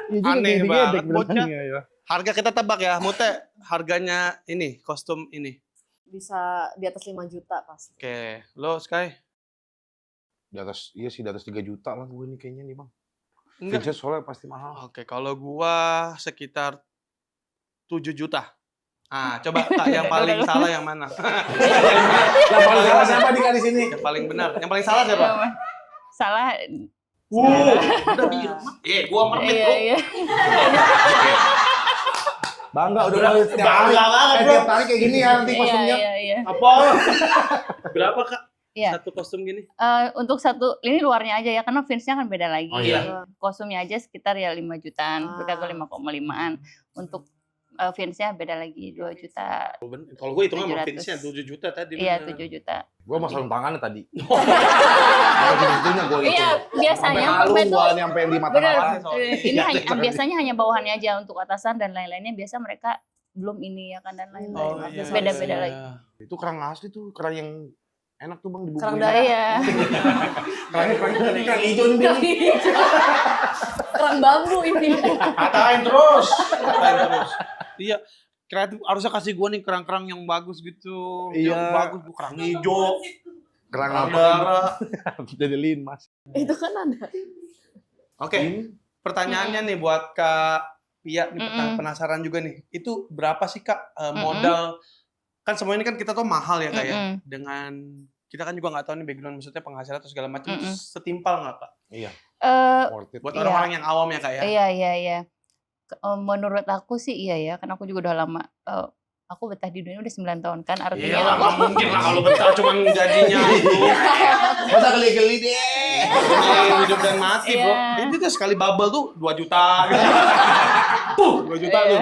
Iya juga, Aneh gede-gede banget, benernya ya. Harga kita tebak ya, Mute. Harganya ini, kostum ini. Bisa di atas 5 juta pasti. Oke, lo Sky? Di atas, iya sih di atas 3 juta lah gue nih kayaknya nih Bang. Enggak. Vinces soalnya pasti mahal. Oke, kalau gua sekitar 7 juta. Ah, coba Kak, yang paling salah yang mana? Yang paling salah siapa nih Kak di sini? Yang paling benar. Yang paling salah siapa? Salah. Udah bilang. Gua mermit, Iya, Bro. iya. Bangga udah mulai setiap hari. Bangga banget, Bro. Tiap hari kayak gini ya nanti Iya, kostumnya. iya, iya. Apa? Berapa, Kak? Iya. Satu kostum gini? Untuk satu, ini luarnya aja ya, karena Vince-nya kan beda lagi. Oh, iya. Kostumnya aja sekitar ya 5 jutaan, Ah. berkata 5,5-an. Untuk Vince-nya beda lagi 2 juta. Kalau gue hitungnya sama 700. Vince-nya 7 juta tadi. Iya, bener. 7 juta. Gue mau sarung tangannya tadi. Itunya gue itu. Iya, biasanya Sampai halu permen tuh gua nih sampai yang di mata bener. mata. Ini biasanya hanya bawahannya aja, untuk atasan dan lain-lainnya biasa mereka belum ini ya kan dan lain-lain. Oh, iya, Beda-beda iya, lagi. iya. Itu kerang asli tuh, kerang yang enak tuh Bang dibubuhin. Kerang dayak. Iya. Kerang hijau nih dia. Kerang bambu ini. Katain terus. Iya. Kreatif harusnya kasih gue nih kerang-kerang yang bagus gitu. Iya. Yang bagus, gue kerang hijau, Kerang kerang apa? darah. Jadi linmas. Itu kan ada. Oke, pertanyaannya nih buat Kak Pia, nih Mm-mm. penasaran juga nih. Itu berapa sih Kak modal? Kan semua ini kan kita tuh mahal ya Kak ya. Mm-mm. Dengan kita kan juga nggak tahu nih background maksudnya penghasilan atau segala macam. Itu Mm-mm. setimpal nggak Kak? Iya, Eh, worth it. Buat Iya. orang-orang yang awam ya Kak ya. Iya. Menurut aku sih iya ya, kan aku juga udah lama. Aku betah di dunia udah 9 tahun kan, Iya, artinya nggak mungkin lah kalau betah cuma gajinya itu. Masa geli-geli deh. Hidup dan mati bro. Iya. Ini tuh sekali bubble tuh 2 juta. Gitu. 2 juta tuh.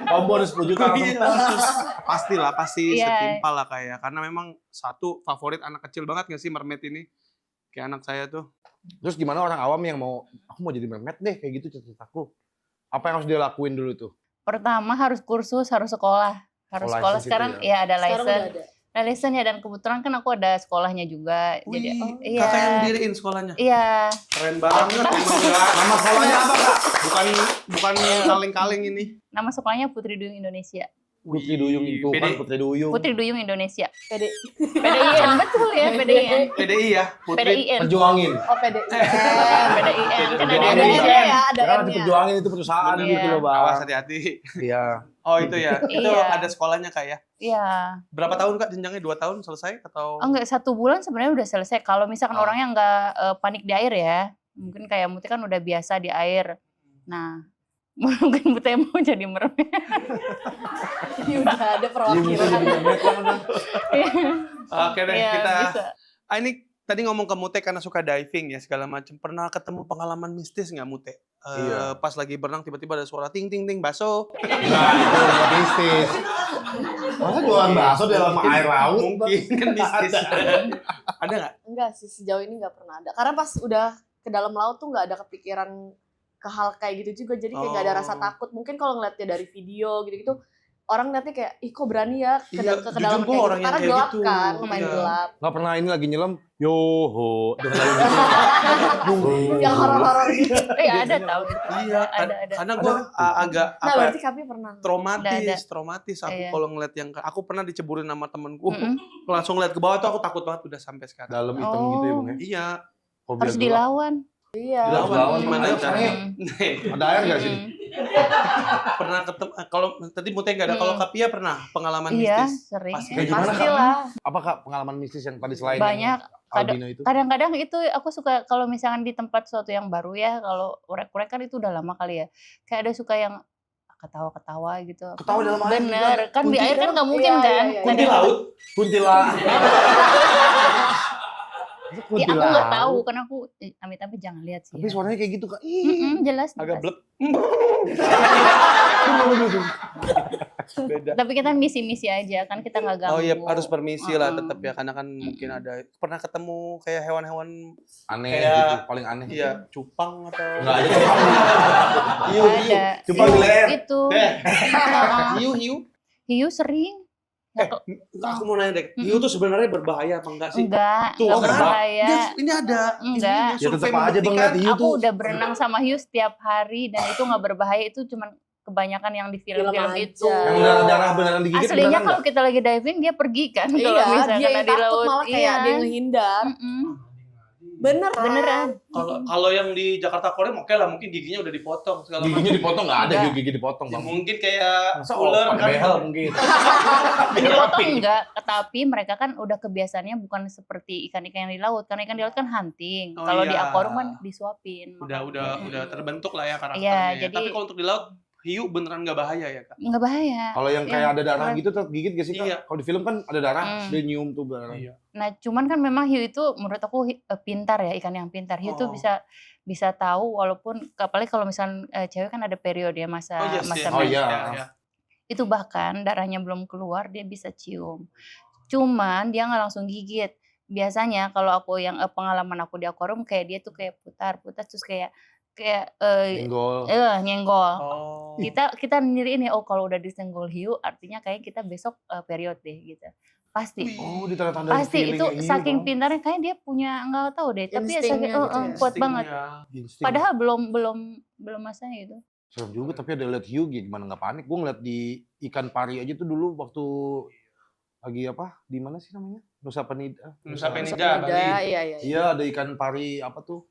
Combo ada 10 juta langsung. Pastilah, pasti Iya. setimpal lah kayak. Karena memang satu favorit anak kecil banget gak sih mermaid ini? Kayak anak saya tuh. Terus gimana orang awam yang mau, aku mau jadi mermaid deh, kayak gitu cita-citaku. Apa yang harus dia lakuin dulu tuh? pertama harus kursus, harus sekolah. Harus Oh, sekolah license itu sekarang ya? ya ada Sekarang udah license. ada. Ada license ya, dan kebetulan kan aku ada sekolahnya juga. Jadi Wih, kakak yang diriin sekolahnya. Iya. Keren banget. Emang enggak. Nama sekolahnya apa Kak? Bukan kaleng-kaleng ini. Nama sekolahnya Putri Duyung Indonesia. Putri Duyung itu kan Putri Duyung. Putri Duyung Indonesia. PD. PDIN, betul ya, PDIN. PDI ya, Putri. PDIN. Perjuangin. Oh PD. PDIN. Kan ada Ada N-nya. N-nya ya, ada Karena N-nya. diperjuangin itu perusahaan Bener. gitu loh Bang. Awas hati-hati. Iya. Oh itu ya, itu Iya. ada sekolahnya Kak ya? Iya. Berapa tahun Kak jenjangnya? 2 tahun selesai atau? Oh, enggak, 1 bulan sebenarnya udah selesai. Kalau misalkan Oh. orangnya nggak panik di air ya, mungkin kayak Muti kan udah biasa di air. Nah, mungkin Muti mau jadi mermaid. Ini udah ada Iya, perwakilan. Oke deh, Iya, kita. bisa. Ini tadi ngomong ke Mute karena suka diving ya segala macam. Pernah ketemu pengalaman mistis nggak Mute? Iya. Pas lagi berenang tiba-tiba ada suara ting ting ting baso. Nah, itu nggak mistis. Masa jualan bakso di dalam air laut? Mungkin kan mistis. Ada nggak? Enggak sih, sejauh ini nggak pernah ada. Karena pas udah ke dalam laut tuh nggak ada kepikiran ke hal kayak gitu juga. Jadi kayak nggak ada rasa Oh. takut. Mungkin kalau ngeliatnya dari video gitu-gitu, orang liatnya kayak, ih kok berani ya ke Iya, ke jujur dalam gua kayak orang gitu. yang Karena kayak gelap gitu. kan, lumayan Iya. gelap. Nggak pernah ini lagi nyelam, yoho. Dengan lagu gitu. Yang horor-horor gitu. Ada tahu. Iya, Ada. karena gue agak Nah, apa? berarti kami pernah. Traumatis aku Iya. kalau ngeliat yang aku pernah diceburin sama temenku. Mm-mm. Langsung ngeliat ke bawah tuh aku takut banget udah sampai sekarang. Dalam hitam gitu ya Bang ya. Iya, Fobia Harus gelap. dilawan. Iya. dilawan Dilawan, gimana ayo, caranya? Ada air nggak sih? Pernah ketemu kalau tadi Mute nggak ada, kalau Kapia pernah pengalaman Iya, mistis? sering. Pasti. Kayak gimana, Kak? Pastilah. Apa Kak pengalaman mistis yang tadi selain Banyak. yang albino itu? Kadang-kadang itu aku suka kalau misalkan di tempat suatu yang baru ya, kalau urek-urek kan itu udah lama kali ya. Kayak ada suka yang ketawa-ketawa gitu. Ketawa dalam air Bener, kan di air kan nggak mungkin Iya, kan. iya, iya. Kunti laut. Kuntilanak. Ya, aku nggak tahu, karena aku amit-amit jangan lihat sih. Tapi ya. suaranya kayak gitu Kak. Ih. Jelas. Agak jelas. blek. Beda. Tapi kita misi-misi aja, kan kita nggak ganggu. Oh iya, harus permisi lah Mm-mm. tetap ya, karena kan mungkin ada pernah ketemu kayak hewan-hewan Aneh Kayak- gitu, paling aneh. iya cupang atau Enggak ada cupang. hiu hiu Ada. Cupang di leher. Itu. Eh. Heeh. hiu hiu. Hiu sering. Aku mau nanya deh, hiu tuh sebenarnya berbahaya apa enggak sih? Enggak Tuh, kan? berbahaya. Ini ada. Enggak. Ini Ya tetap survei aja Bang lihat membuktikan. hiu Aku tuh. udah berenang sama hiu setiap hari dan itu nggak berbahaya, itu cuman kebanyakan yang di film-film Film itu. aja. Yang darah-darah beneran digigit Aslinya beneran kalau nggak? kita lagi diving dia pergi kan, kalau Iya, misalkan dia yang di takut laut. malah kayak Iya. dia ngehindar. Mm-mm. Beneran. Beneran. Kalau yang di Jakarta Korea oke lah, mungkin giginya udah dipotong segala macam. Giginya dipotong nggak ada, Enggak. gigi dipotong Ya, Bang. mungkin kayak Masa ular pakai kan. behel mungkin. Dipotong enggak, tapi mereka kan udah kebiasaannya bukan seperti ikan-ikan yang di laut. Karena ikan di laut kan hunting. Oh, Kalau di iya. akuarium kan disuapin. Udah terbentuk lah ya karakternya. Iya, ya. jadi- Tapi kalau untuk di laut, hiu beneran nggak bahaya ya Kak? Nggak bahaya. Kalau yang Iya, kayak ada darah keren. gitu tetap gigit gak sih Kak? Iya. Kalau di film kan ada darah, dia nyium tuh darah. Iya. Nah, cuman kan memang hiu itu menurut aku pintar ya, ikan yang pintar. Hiu tuh Oh. bisa tahu, walaupun apalagi kalau misalnya cewek kan ada periode ya, masa Oh yes, masa yes. Oh, mens. iya. Ya. Itu bahkan darahnya belum keluar dia bisa cium. Cuman dia nggak langsung gigit. Biasanya kalau aku yang pengalaman aku di akuarium, kayak dia tuh kayak putar-putar terus kayak Senggol. nyenggol. Oh. Kita ngiriin ya, oh kalau udah disenggol hiu artinya kayak kita besok period deh gitu. Pasti. Oh, di tanda-tanda Pasti itu saking pintarnya, kayak dia punya nggak tahu deh, tapi ya Instingnya saking gitu ya. kuat banget. Instingnya. Padahal belum masanya gitu. Serem juga, tapi ada lihat hiu gimana nggak panik. Gue ngeliat di ikan pari aja tuh dulu waktu lagi apa? Di mana sih namanya? Nusa Penida. Nusa Penida. Ada, Bali. iya, iya. Iya, ada ikan pari apa tuh?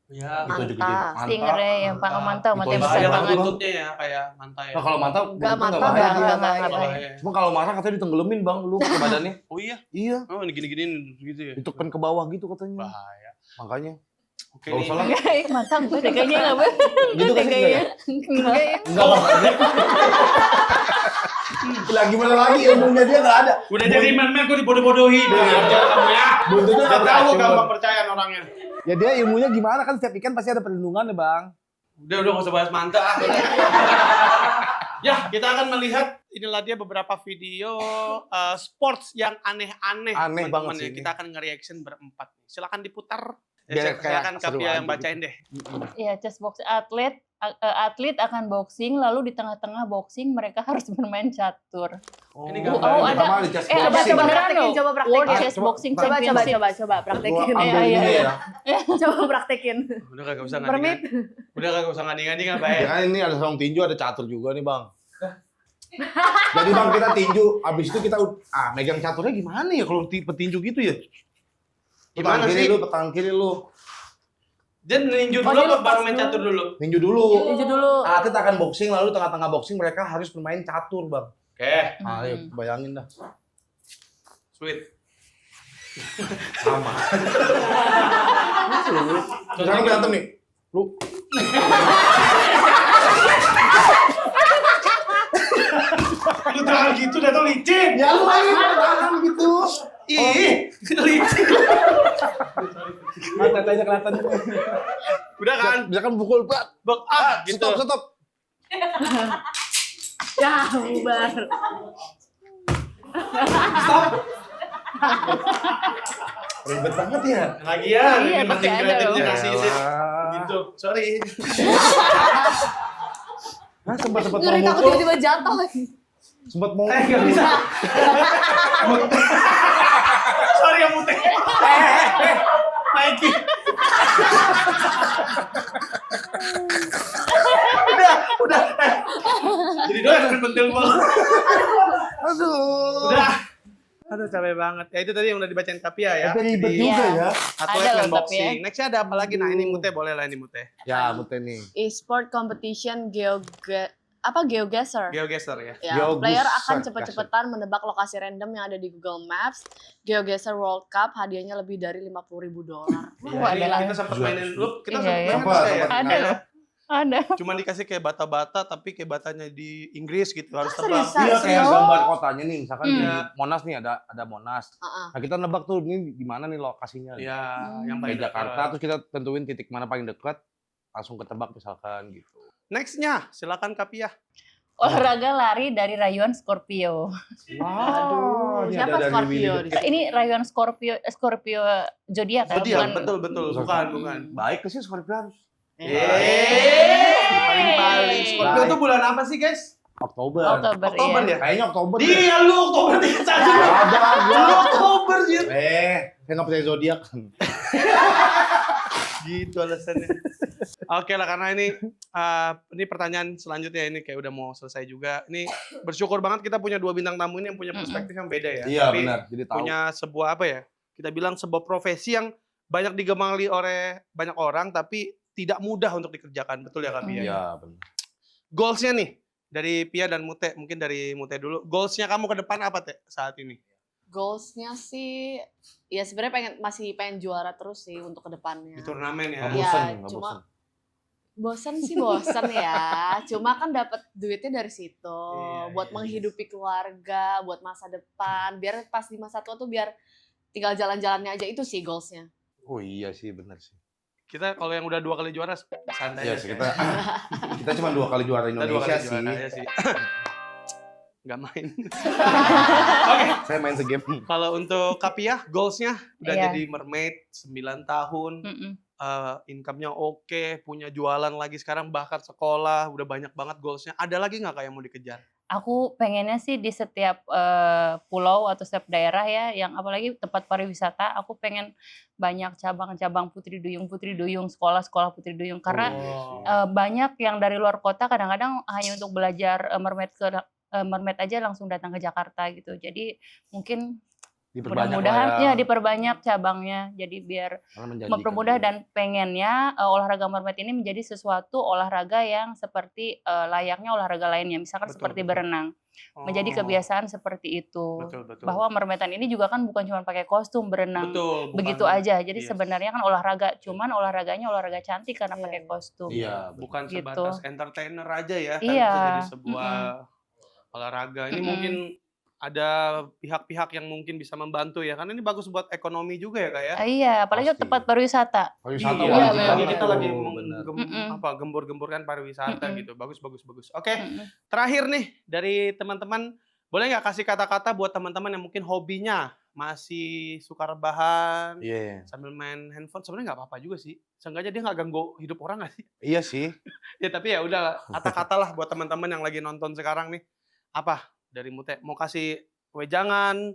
Ya. Itu aja gede. Manta. Stingray yang mantap. mantap, Itu mantap aja besar Bahaya kan banget. buntutnya ya, kayak mantai. Nah, kalau mata Enggak, buntutnya mata nggak bahaya. enggak Nggak bahaya. bahaya. Cuma kalau marah katanya ditenggelamin Bang, lu ke badannya. Oh iya? Iya, Oh gini-gini gitu ya? ditekan ke bawah gitu katanya. Bahaya. Makanya. Oke Nggak nih. usah lah. Mantap gue deh kayaknya nggak boleh. Gitu kan sih enggak ya? Enggak ya. Enggak Bang. Lah gimana lagi ilmunya dia nggak ada. Udah jadi man-man gue dibodoh-bodohi. Jangan kamu ya. Buntutnya Udah nggak tahu beracun, gampang Bang. percaya orangnya. Ya dia ilmunya gimana kan setiap ikan pasti ada perlindungannya Bang. Udah nggak usah bahas manta. Ya, kita akan melihat inilah dia beberapa video sports yang aneh-aneh. Aneh teman-teman banget ya. sih Kita akan nge-reaction berempat. Silakan diputar. Biar kayak Silakan seru Kapia yang aja bacain deh. Iya, chess box atlet akan boxing, lalu di tengah-tengah boxing mereka harus bermain catur. Ini Oh, gambar ada. pertama di chess Ada boxing. coba beneran praktekin, loh. coba praktekin. World Ah, Chess coba, Boxing Coba Championship. praktekin. Gua ambil Iya, ini iya. ya. Coba praktekin. Udah kagak usah Permit. nganding. Udah kagak usah nganding-nganding apa Ya ya? kan ini ada sarung tinju, ada catur juga nih Bang. Jadi Bang kita tinju, abis itu kita megang caturnya gimana ya kalau petinju gitu ya? Gimana Petang kiri sih? lu, petang kiri lu. Dia ninju Oh, dulu dia apa lepas baru main dulu. catur dulu? Ninju dulu. Itu dulu. Kita akan boxing, lalu tengah-tengah boxing mereka harus bermain catur, Bang. Oke, Ayo, bayangin dah. sweet. Sama. Sekarang berantem nih. Lu Lu jangan gitu, dah tuh licin. ya lu main tangan gitu. Ih, licin. Mata-matanya kelihatan. Udah kan? Bisa kan pukul berat. Gitu. Stop. Ya, bubar. Ribet banget ya. Lagian, Iya, ini makin masih ada kreatif loh. dia kasih isi. Yalah. Gitu. Sorry. Nah, sempat mau Ngeri takut mukul. tiba-tiba jatuh lagi. Sempat mau Nggak bisa. Sorry ya Mute. Mikey. Udah. Jadi doang yang pentil gua. Aduh. Udah. Aduh capek banget. Ya itu tadi yang udah dibacain Kapia ya. Tapi ribet Di juga Iya. ya. atlet Ada dan loh, boxing. Nextnya ada apa lagi? Nah ini Mute boleh lah ini Mute. Ya, Mute nih. E-sport competition GeoGuessr. GeoGuessr ya. Ya, GeoGuessr, player akan cepet-cepetan menebak lokasi random yang ada di Google Maps. GeoGuessr World Cup hadiahnya lebih dari $50.000. Wah, Jadi ada lah. kita sempat mainin lu, kita Iya, sempat iya. main Sempat, ya. sempat. Ada loh. Ada. Cuma dikasih kayak bata-bata tapi kayak batanya di Inggris gitu harus serius? tebak. Iya, kayak Oh. gambar kotanya nih, misalkan di Iya. Monas nih ada Monas. Heeh. Nah, kita nebak tuh ini di mana nih lokasinya. Ya, yang Kayak paling Jakarta, dekat. terus kita tentuin titik mana paling dekat, langsung ketebak misalkan gitu. Nextnya, silakan Kapia. Olahraga lari dari rayuan Scorpio. Wow, ini Siapa ada dari Scorpio Willy. di sini? Ini rayuan Scorpio zodiak kan? Zodiak, Bukan- betul. Bukan. Baik sih Scorpio harus. Paling-paling. Scorpio Baik. itu bulan apa sih, guys? Oktober. Oktober iya. ya? Kayaknya Oktober. Dia lu Oktober 31. Ada Lu gua. Oktober, Jir. Saya nggak percaya zodiak. Gitu alasannya. Oke lah, karena ini pertanyaan selanjutnya ini kayak udah mau selesai juga. Ini bersyukur banget kita punya dua bintang tamu ini yang punya perspektif yang beda ya. Iya Tapi benar. Jadi tahu. punya sebuah apa ya? Kita bilang sebuah profesi yang banyak digemari oleh banyak orang tapi tidak mudah untuk dikerjakan. Betul ya Kak Pia? Iya benar. Goalsnya nih dari Pia dan Mute, mungkin dari Mute dulu. Goalsnya kamu ke depan apa Teh saat ini? Goalsnya sih, ya sebenarnya masih pengen juara terus sih untuk kedepannya. Di turnamen ya? Nggak Iya, bosan, nggak cuma- bosan. Bosen sih bosen ya, cuma kan dapat duitnya dari situ, Iya, buat iya, menghidupi keluarga, buat masa depan, biar pas di masa tua tuh biar tinggal jalan-jalannya aja, itu sih goalsnya. Oh iya sih benar sih. Kita kalau yang udah 2 kali juara santai Iya aja. sih kita cuma 2 kali juara Kita 2 Indonesia kali sih. juara aja sih. Nggak main. Saya main segame. Kalau untuk Kapia, goalsnya udah Iya. jadi mermaid 9 tahun, Mm-mm. income-nya oke, punya jualan lagi sekarang, bahkan sekolah, udah banyak banget goalsnya. Ada lagi nggak Kak yang mau dikejar? Aku pengennya sih di setiap pulau atau setiap daerah ya, yang apalagi tempat pariwisata, aku pengen banyak cabang-cabang putri duyung, sekolah-sekolah putri duyung. Karena banyak yang dari luar kota kadang-kadang hanya untuk belajar mermaid aja langsung datang ke Jakarta gitu. Jadi mungkin mudah-mudahan ya diperbanyak cabangnya. Jadi biar mempermudah dan pengennya olahraga mermaid ini menjadi sesuatu olahraga yang seperti layaknya olahraga lainnya. Misalkan Betul, seperti betul. berenang. Menjadi kebiasaan seperti itu. Betul. Bahwa mermaidan ini juga kan bukan cuma pakai kostum berenang. betul, bukan- Begitu aja. Jadi Yes. sebenarnya kan olahraga, cuman olahraganya olahraga cantik karena Iya. pakai kostum. Iya. bukan Gitu. sebatas entertainer aja ya, tapi Iya. bisa jadi sebuah olahraga. Ini mungkin ada pihak-pihak yang mungkin bisa membantu ya, karena ini bagus buat ekonomi juga ya Kak ya. Iya, apalagi Pasti. tempat pariwisata. Pariwisata Iya, wajib lagi banget kita tuh, lagi bener. gembur-gemburkan pariwisata gitu. Bagus. Oke, Mm-mm. terakhir nih dari teman-teman, boleh nggak kasih kata-kata buat teman-teman yang mungkin hobinya masih suka rebahan, Iya. sambil main handphone, sebenarnya nggak apa-apa juga sih. Seenggaknya dia nggak ganggu hidup orang nggak sih? Iya sih. Ya tapi ya udah, kata-kata lah buat teman-teman yang lagi nonton sekarang nih. Apa dari Mute? Mau kasih wejangan,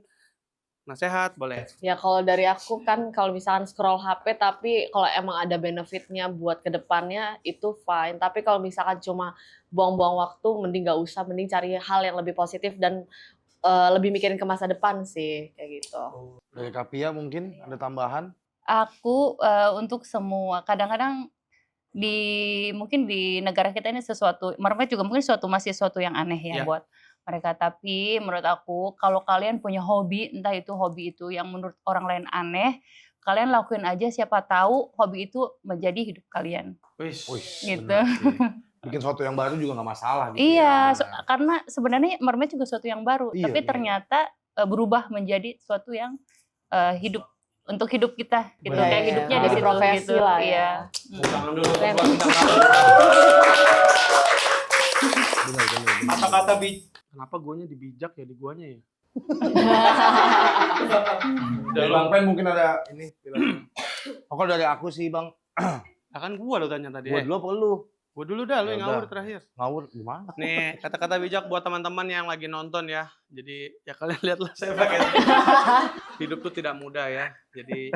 nasihat, boleh? Ya kalau dari aku kan kalau misalkan scroll HP tapi kalau emang ada benefitnya buat kedepannya itu fine. Tapi kalau misalkan cuma buang-buang waktu mending nggak usah, mending cari hal yang lebih positif dan lebih mikirin ke masa depan sih kayak gitu. Dari Kapia mungkin ada tambahan? Aku untuk semua, kadang-kadang mungkin di negara kita ini mermaid juga mungkin masih sesuatu yang aneh ya Iya. buat mereka. Tapi menurut aku kalau kalian punya hobi, entah itu hobi itu yang menurut orang lain aneh, kalian lakuin aja, siapa tahu hobi itu menjadi hidup kalian. Wis. Gitu. benar sih. Bikin sesuatu yang baru juga nggak masalah gitu. Iya, ya. karena sebenarnya mermaid juga sesuatu yang baru, Iya, tapi iya. ternyata berubah menjadi sesuatu yang hidup untuk hidup kita gitu, Iya, kayak iya. hidupnya di Jadi situ profesi gitu. lah ya. Iya. Tangan dulu Keren. buat bintang tamu. Benar. Kata-kata kenapa guanya dibijak ya di guanya ya? Dari Bang Pen mungkin ada ini. Kalau dari aku sih Bang, Ya kan gua lo tanya tadi. gua dulu apa lu? Gua dulu dah, lo yang Ya udah. ngawur terakhir. Ngawur gimana? Nih, kata-kata bijak buat teman-teman yang lagi nonton ya. Jadi ya kalian lihatlah saya pakai. Hidup tuh tidak mudah ya. Jadi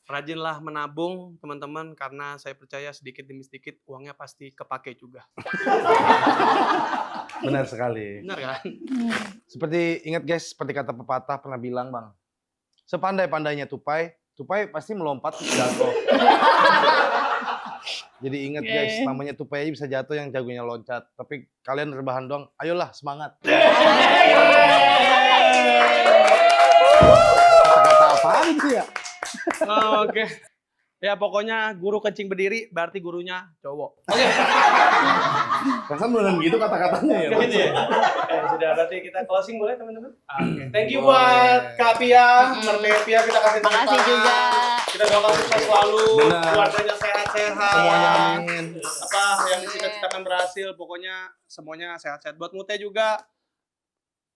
rajinlah menabung teman-teman, karena saya percaya sedikit demi sedikit uangnya pasti kepake juga. Benar sekali. Benar kan? Seperti ingat guys, seperti kata pepatah pernah bilang Bang, sepandai-pandainya tupai pasti melompat terus jatuh. Jadi ingat guys, namanya tupai aja bisa jatuh, yang jagonya loncat. Tapi kalian rebahan doang, ayolah semangat. Kata-kata apaan sih ya? Oke. Ya pokoknya guru kencing berdiri berarti gurunya cowok. Perasaan beneran gitu kata-katanya ya. Bang? Sudah, berarti kita closing boleh teman-teman? Oke. Thank you Boleh. buat Kak Pia, Merdeka Pia, kita kasih tepuk Makasih tangan. juga. Kita doakan sukses selalu, Benar. keluarganya sehat-sehat. Semuanya amin. Apa yang dicita-citakan berhasil, pokoknya semuanya sehat-sehat. Buat Mute juga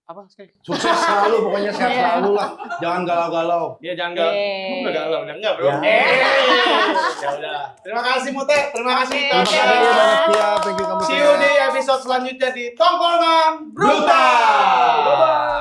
apa sekali? Sukses selalu, pokoknya sehat selalu lah. Jangan galau-galau. Dia jangan galau. Emang udah galau, udah enggak, Bro? Ya. Ya udah. Terima kasih Mute, terima kasih Kak Terima Pia. kasih banyak Pia, thank you kamu See you Pia. di episode selanjutnya di Tongkrongan Brutal. Bye-bye.